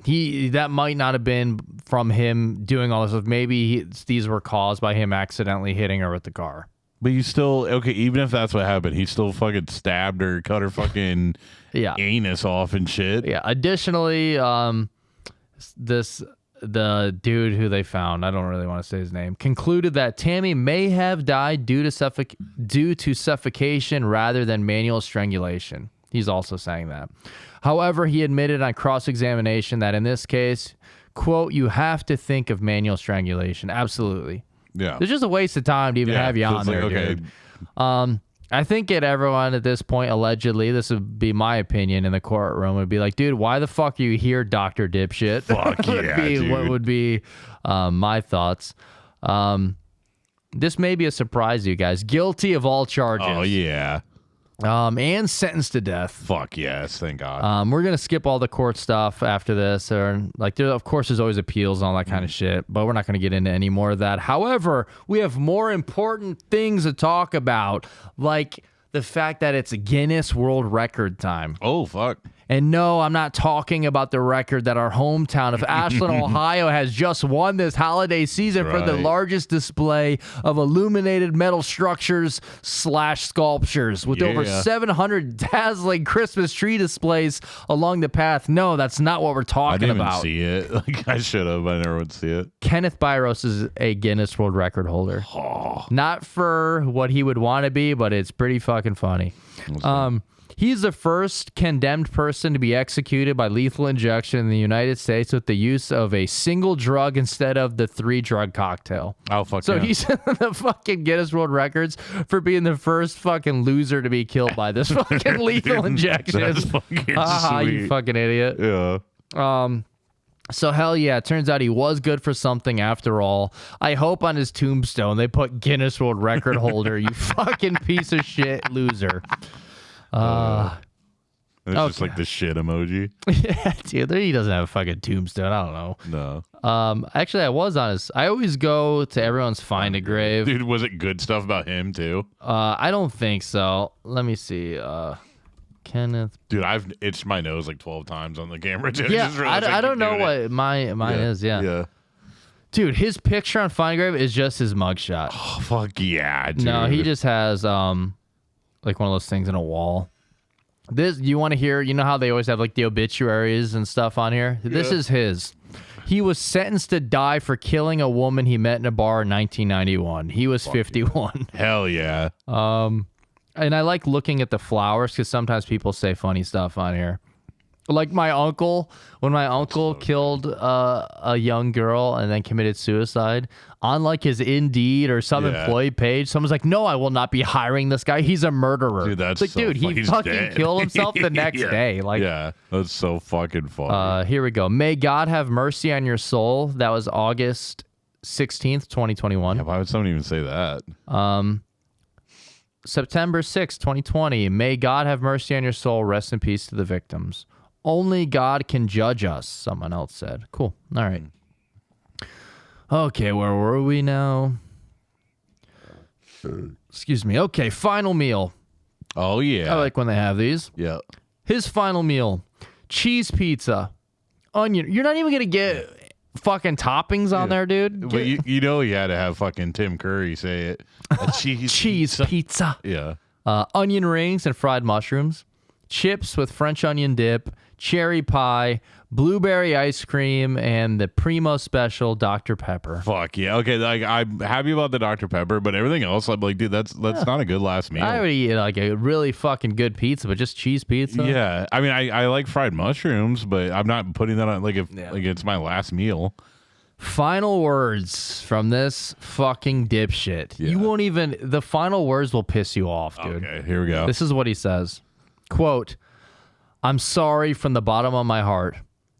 that might not have been from him doing all this stuff. Maybe these were caused by him accidentally hitting her with the car. But you still, okay, even if that's what happened, he still fucking stabbed her, cut her fucking anus off and shit. Yeah. Additionally, the dude who they found, I don't really want to say his name, concluded that Tammy may have died due to suffocation rather than manual strangulation. He's also saying that. However, he admitted on cross-examination that in this case, quote, you have to think of manual strangulation. Absolutely. Yeah. It's just a waste of time to even have you so on it's like, there, okay, dude. I think everyone at this point, allegedly, this would be my opinion in the courtroom, would be like, dude, why the fuck are you here, Dr. Dipshit? Fuck yeah, dude. What would be my thoughts? This may be a surprise to you guys. Guilty of all charges. Oh, yeah. And sentenced to death. Fuck yes, thank God. We're going to skip all the court stuff after this. Or like, there, of course, there's always appeals and all that kind of shit, but we're not going to get into any more of that. However, we have more important things to talk about, like the fact that it's a Guinness World Record time. Oh, fuck. And no, I'm not talking about the record that our hometown of Ashland, Ohio has just won this holiday season for the Right. largest display of illuminated metal structures / sculptures with over 700 dazzling Christmas tree displays along the path. No, that's not what we're I talking didn't even about. see it. Like, I should have. I never would see it. Kenneth Biros is a Guinness World Record holder. Not for what he would want to be, but it's pretty fucking funny. He's the first condemned person to be executed by lethal injection in the United States with the use of a single drug instead of the 3-drug cocktail. Oh, fuck So yeah. he's in the fucking Guinness World Records for being the first fucking loser to be killed by this fucking lethal injection. That's fucking You sweet. fucking idiot. Yeah. So hell yeah, it turns out he was good for something after all. I hope on his tombstone they put Guinness World Record holder, you fucking piece of shit loser. It's just like the shit emoji. Yeah, dude, he doesn't have a fucking tombstone. I don't know. No. Actually, I was on his. I always go to everyone's find a grave. Dude, was it good stuff about him, too? I don't think so. Let me see. Kenneth. Dude, I've itched my nose like 12 times on the camera, too. Yeah, Just realized I don't keep know doing it. what mine is. Yeah. Yeah. Dude, his picture on find a grave is just his mugshot. Oh, fuck yeah, dude. No, he just has like one of those things in a wall. This, you want to hear, you know how they always have like the obituaries and stuff on here? This is his. He was sentenced to die for killing a woman he met in a bar in 1991. He was 51. Hell yeah. And I like looking at the flowers because sometimes people say funny stuff on here. Like my uncle, when my uncle killed a young girl and then committed suicide, on like his Indeed or some employee page, someone's like, "No, I will not be hiring this guy. He's a murderer." Dude, that's It's like, so dude, he he's fucking dead. killed himself the next Yeah. day. Like, yeah, that's so fucking funny. here we go. May God have mercy on your soul. That was August 16th, 2021. Why would someone even say that? September 6, 2020. May God have mercy on your soul. Rest in peace to the victims. Only God can judge us, someone else said. Cool. All right. Okay, where were we now? Excuse me. Okay, final meal. Oh, yeah. I like when they have these. Yeah. His final meal. Cheese pizza. Onion. You're not even going to get fucking toppings on there, dude. But you know you had to have fucking Tim Curry say it. A cheese pizza. Yeah. Onion rings and fried mushrooms. Chips with French onion dip. Cherry pie. Blueberry ice cream. And the Primo Special Dr. Pepper. Fuck yeah. Okay, like I'm happy about the Dr. Pepper, but everything else, I'm like, dude, that's not a good last meal. I would eat like a really fucking good pizza, but just cheese pizza. Yeah. I mean, I like fried mushrooms, but I'm not putting that on like like it's my last meal. Final words from this fucking dipshit. Yeah. You won't even, the final words will piss you off, dude. Okay, here we go. This is what he says. Quote, I'm sorry from the bottom of my heart.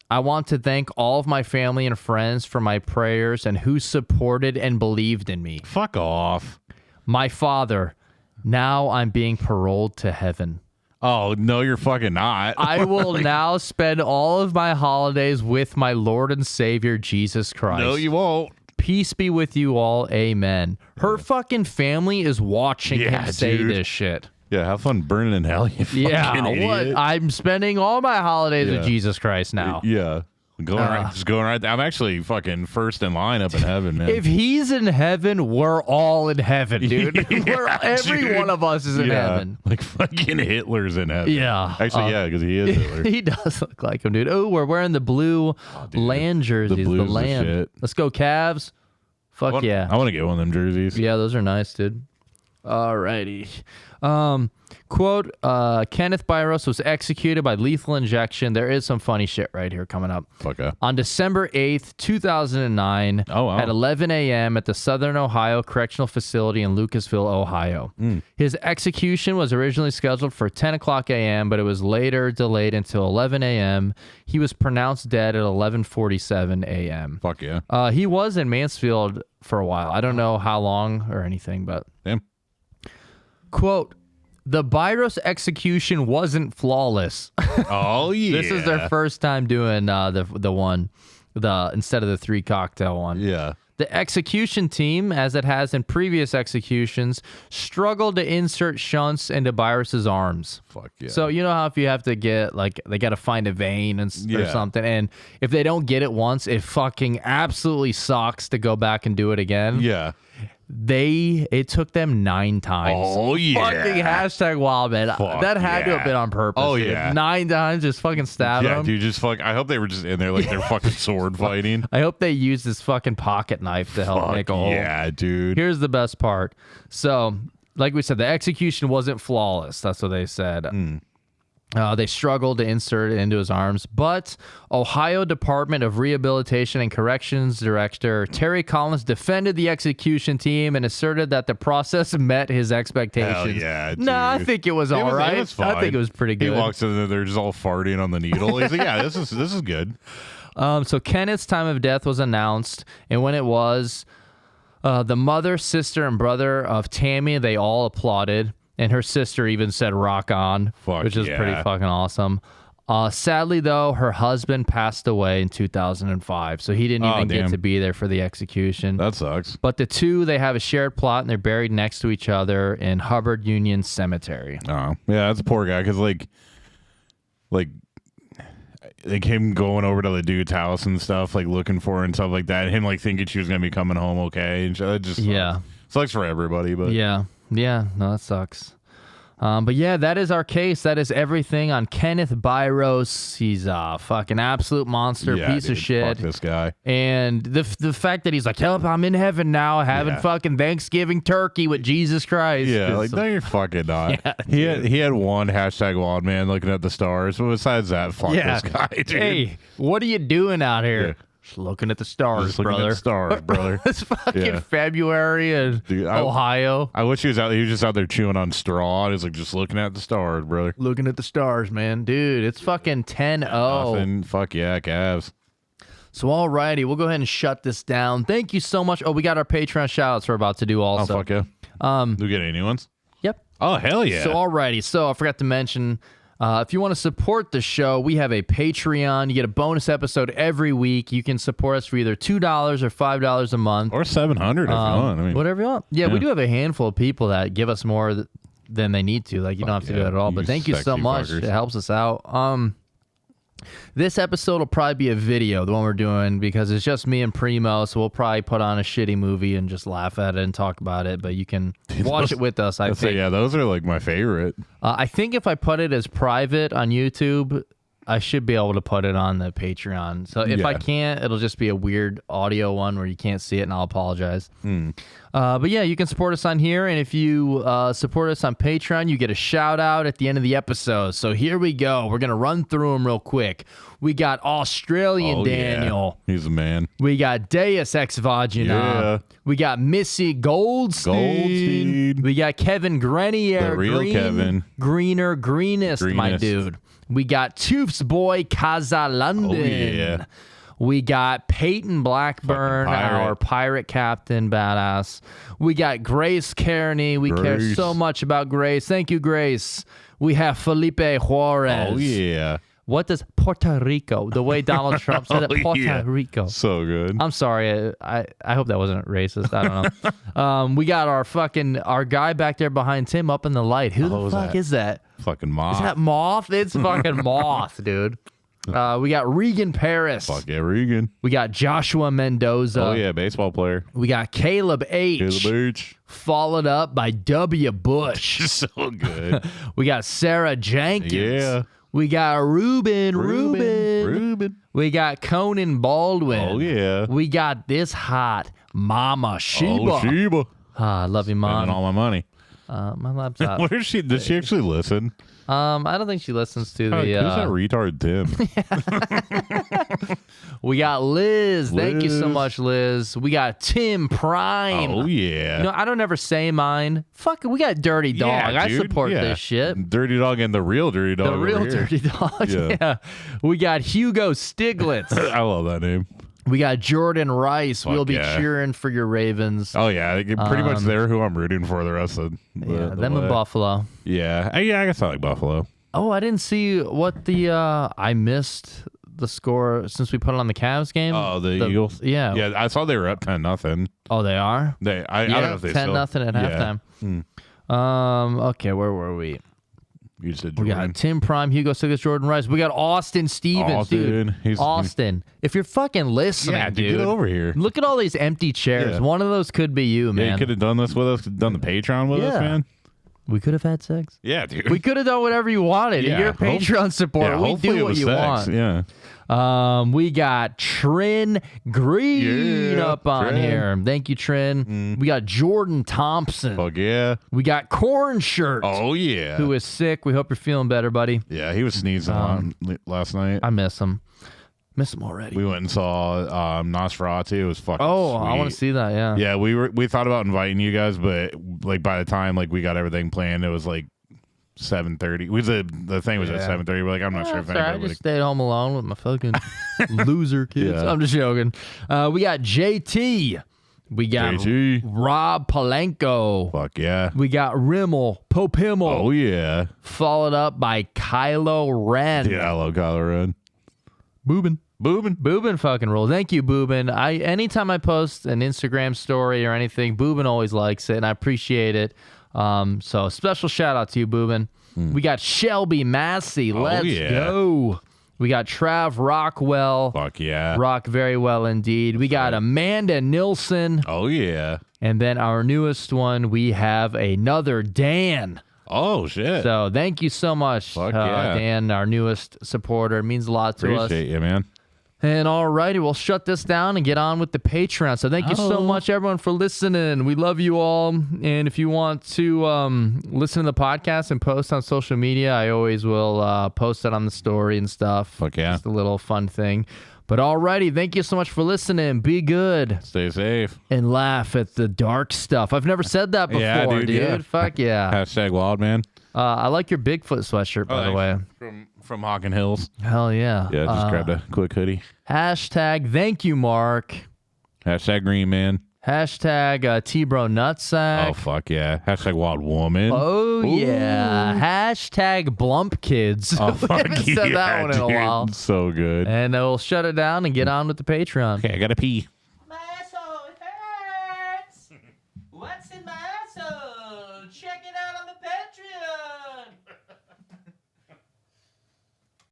I want to thank all of my family and friends for my prayers and who supported and believed in me. Fuck off. My father, now I'm being paroled to heaven. Oh, no, you're fucking not. I will now spend all of my holidays with my Lord and Savior, Jesus Christ. No, you won't. Peace be with you all. Amen. Her fucking family is watching him say this shit. Yeah, have fun burning in hell, you fucking idiot. What? I'm spending all my holidays with Jesus Christ now. Yeah. Just going right there. I'm actually fucking first in line up in heaven, man. If he's in heaven, we're all in heaven, dude. Every dude. one of us is in heaven. Like fucking Hitler's in heaven. Yeah. Actually, yeah, because he is Hitler. He does look like him, dude. Oh, we're wearing the blue land jerseys. The blue's the land. shit. Let's go, Cavs. Fuck yeah. I want to get one of them jerseys. Yeah, those are nice, dude. Alrighty. Quote, Kenneth Biros was executed by lethal injection. There is some funny shit right here coming up. Fuck yeah. On December 8th, 2009, Oh, wow. at 11 a.m. at the Southern Ohio Correctional Facility in Lucasville, Ohio. His execution was originally scheduled for 10 o'clock a.m., but it was later delayed until 11 a.m. He was pronounced dead at 11:47 a.m. Fuck yeah. He was in Mansfield for a while. I don't know how long or anything, but... Damn. Quote, the Biros execution wasn't flawless. Oh, yeah. This is their first time doing the instead of the 3 cocktail one. Yeah. The execution team, as it has in previous executions, struggled to insert shunts into Biros's arms. Fuck yeah. So you know how if you have to get, like, they got to find a vein or something, and if they don't get it once, it fucking absolutely sucks to go back and do it again. Yeah. It took them 9 times. Oh, yeah. Fucking hashtag wildman. That had to have been on purpose. Oh, dude. yeah. 9 times just fucking stabbing Yeah, them. dude, just fuck. I hope they were just in there like they're fucking sword fighting. I hope they used this fucking pocket knife to help make a hole. Yeah, dude. Here's the best part. So, like we said, the execution wasn't flawless. That's what they said. They struggled to insert it into his arms, but Ohio Department of Rehabilitation and Corrections Director Terry Collins defended the execution team and asserted that the process met his expectations. Hell yeah, dude. Nah, I think it was all right. It was fine. I think it was pretty good. He walks in there, they're just all farting on the needle. He's like, yeah, this is good. So Kenneth's time of death was announced, and when it was, the mother, sister, and brother of Tammy, they all applauded. And her sister even said rock on, which is pretty fucking awesome. Sadly, though, her husband passed away in 2005, so he didn't even get to be there for the execution. That sucks. But the two, they have a shared plot, and they're buried next to each other in Hubbard Union Cemetery. Oh, yeah, that's a poor guy, because, like him going over to the dude's house and stuff, like, looking for her and stuff like that, and him, like, thinking she was going to be coming home okay, and that just sucks for everybody, but... Yeah, no, that sucks. But yeah, that is our case. That is everything on Kenneth Biros. He's a fucking absolute monster, piece of shit. Fuck this guy. And the fact that he's like, help, I'm in heaven now, having fucking Thanksgiving turkey with Jesus Christ. Yeah, like, no, you're fucking not. He had one hashtag wild man looking at the stars, but besides that, fuck this guy, dude. Hey, what are you doing out here? Yeah. Just looking at the stars, Just looking brother. at the stars, brother. It's fucking February in Ohio. I wish he was just out there chewing on straw. He's like, just looking at the stars, brother. Looking at the stars, man. Dude, it's fucking 10-0. Nothing. Fuck yeah, Cavs. So, alrighty, we'll go ahead and shut this down. Thank you so much. Oh, we got our Patreon shout-outs we're about to do also. Oh, fuck yeah. You get any new ones? Yep. Oh, hell yeah. So, alrighty. So, I forgot to mention, if you want to support the show, we have a Patreon. You get a bonus episode every week. You can support us for either $2 or $5 a month. Or 700 if you want. I mean, Whatever you want. Yeah, we do have a handful of people that give us more than they need to. Like, you don't have to do that at all. But thank you so much. fuckers. It helps us out. This episode will probably be a video, the one we're doing, because it's just me and Primo, so we'll probably put on a shitty movie and just laugh at it and talk about it, but you can watch it with us, I think. Yeah, those are like my favorite. I think if I put it as private on YouTube, I should be able to put it on the Patreon. So if I can't, it'll just be a weird audio one where you can't see it, and I'll apologize. But yeah, you can support us on here, and if you support us on Patreon, you get a shout out at the end of the episode. So here we go. We're gonna run through them real quick. We got Australian Daniel. Yeah. He's a man. We got Deus Ex Vagina. Yeah. We got Missy Goldstein. We got Kevin Grenier. The real Kevin. Greenest, my dude. We got Tooth's boy Kaza London. Oh, yeah. We got Peyton Blackburn, our pirate captain, badass. We got Grace Kearney. We care so much about Grace. Thank you, Grace. We have Felipe Juarez. Oh, yeah. What does Puerto Rico, the way Donald Trump said it, Puerto Rico. So good. I'm sorry. I hope that wasn't racist. I don't know. We got our guy back there behind Tim up in the light. Who the fuck is that? Fucking Moth. Is that Moth? It's fucking Moth, dude. We got Regan Paris. Fuck yeah, Regan. We got Joshua Mendoza. Oh, yeah, baseball player. We got Caleb H. Caleb H. Followed up by W. Bush. So good. We got Sarah Jenkins. Yeah. We got Ruben. We got Conan Baldwin. Oh, yeah. We got this hot Mama Sheba. Oh, Sheba. I love you, Mom. Spending all my money. My laptop. Where is she? Does she actually listen? I don't think she listens to the. Who's that retard Tim? We got Liz. Thank you so much, Liz. We got Tim Prime. Oh, yeah. You know, I don't ever say mine. Fuck it, we got Dirty Dog. Yeah, I dude. support this shit. Dirty Dog and the real Dirty Dog. The real Dirty Dog. Yeah. We got Hugo Stiglitz. I love that name. We got Jordan Rice. We'll be yeah. cheering for your Ravens. Oh, yeah. Pretty much they're who I'm rooting for the rest of the them in Buffalo. Yeah. I guess I like Buffalo. Oh, I didn't see what the I missed the score since we put it on the Cavs game. Oh, the Eagles? Yeah. Yeah, I saw they were up 10-0. Oh, they are? I don't know if they 10-0 at halftime. Okay, where were we? You said We got Tim Prime, Hugo Stiglitz, Jordan Rice. We got Austin Stevens, dude. Austin. If you're fucking listening, dude, get over here. Look at all these empty chairs. Yeah. One of those could be you, man. Yeah, you could have done this with us, done the Patreon with us, man. We could have had sex. Yeah, dude. We could have done whatever you wanted. Yeah, You're a Patreon supporter. We do what you want. Yeah. We got Trin Green up on here. Thank you, Trin. We got Jordan Thompson. Fuck yeah. We got Corn Shirt. Oh, yeah. Who is sick. We hope you're feeling better, buddy. Yeah, he was sneezing a lot last night. I miss him. Miss him already. We went and saw Nosferatu. It was fucking sweet. I sweet. want to see that, yeah. Yeah, we thought about inviting you guys, but like by the time like we got everything planned, it was like 7:30. The thing was at 7:30. We're like, I'm not sure if Sorry, I anybody just stayed home alone with my fucking loser kids. Yeah. I'm just joking. We got JT. We got JT. Rob Palenko. Fuck yeah. We got Rimmel, Pope Himmel. Oh yeah. Followed up by Kylo Ren. Yeah, I love Kylo Ren. Boobin fucking rule. Thank you, Boobin. Anytime I post an Instagram story or anything, Boobin always likes it, and I appreciate it. So special shout out to you, Boobin. We got Shelby Massey. Let's go. We got Trav Rockwell. Fuck yeah. Rock very well indeed. We got Amanda Nilsson. Oh yeah. And then our newest one, we have another Dan. Oh shit. So thank you so much, Fuck yeah. Dan, our newest supporter. It means a lot to us. Appreciate you, man. And alrighty, we'll shut this down and get on with the Patreon. So thank you so much, everyone, for listening. We love you all. And if you want to listen to the podcast and post on social media, I always will post it on the story and stuff. Fuck yeah. Just a little fun thing. But alrighty, thank you so much for listening. Be good. Stay safe. And laugh at the dark stuff. I've never said that before, Yeah, dude, yeah. Fuck yeah. Hashtag wildman. I like your Bigfoot sweatshirt, by the way. From Hawken Hills. Hell yeah. Yeah, just grabbed a quick hoodie. Hashtag thank you, Mark. Hashtag green man. Hashtag T-Bro Nutsack. Oh, fuck yeah. Hashtag wild woman. Oh, yeah. Hashtag Blump Kids. Oh, We fuck haven't yeah, said that one in a dude. while. So good. And we'll shut it down and get on with the Patreon. Okay, I gotta pee.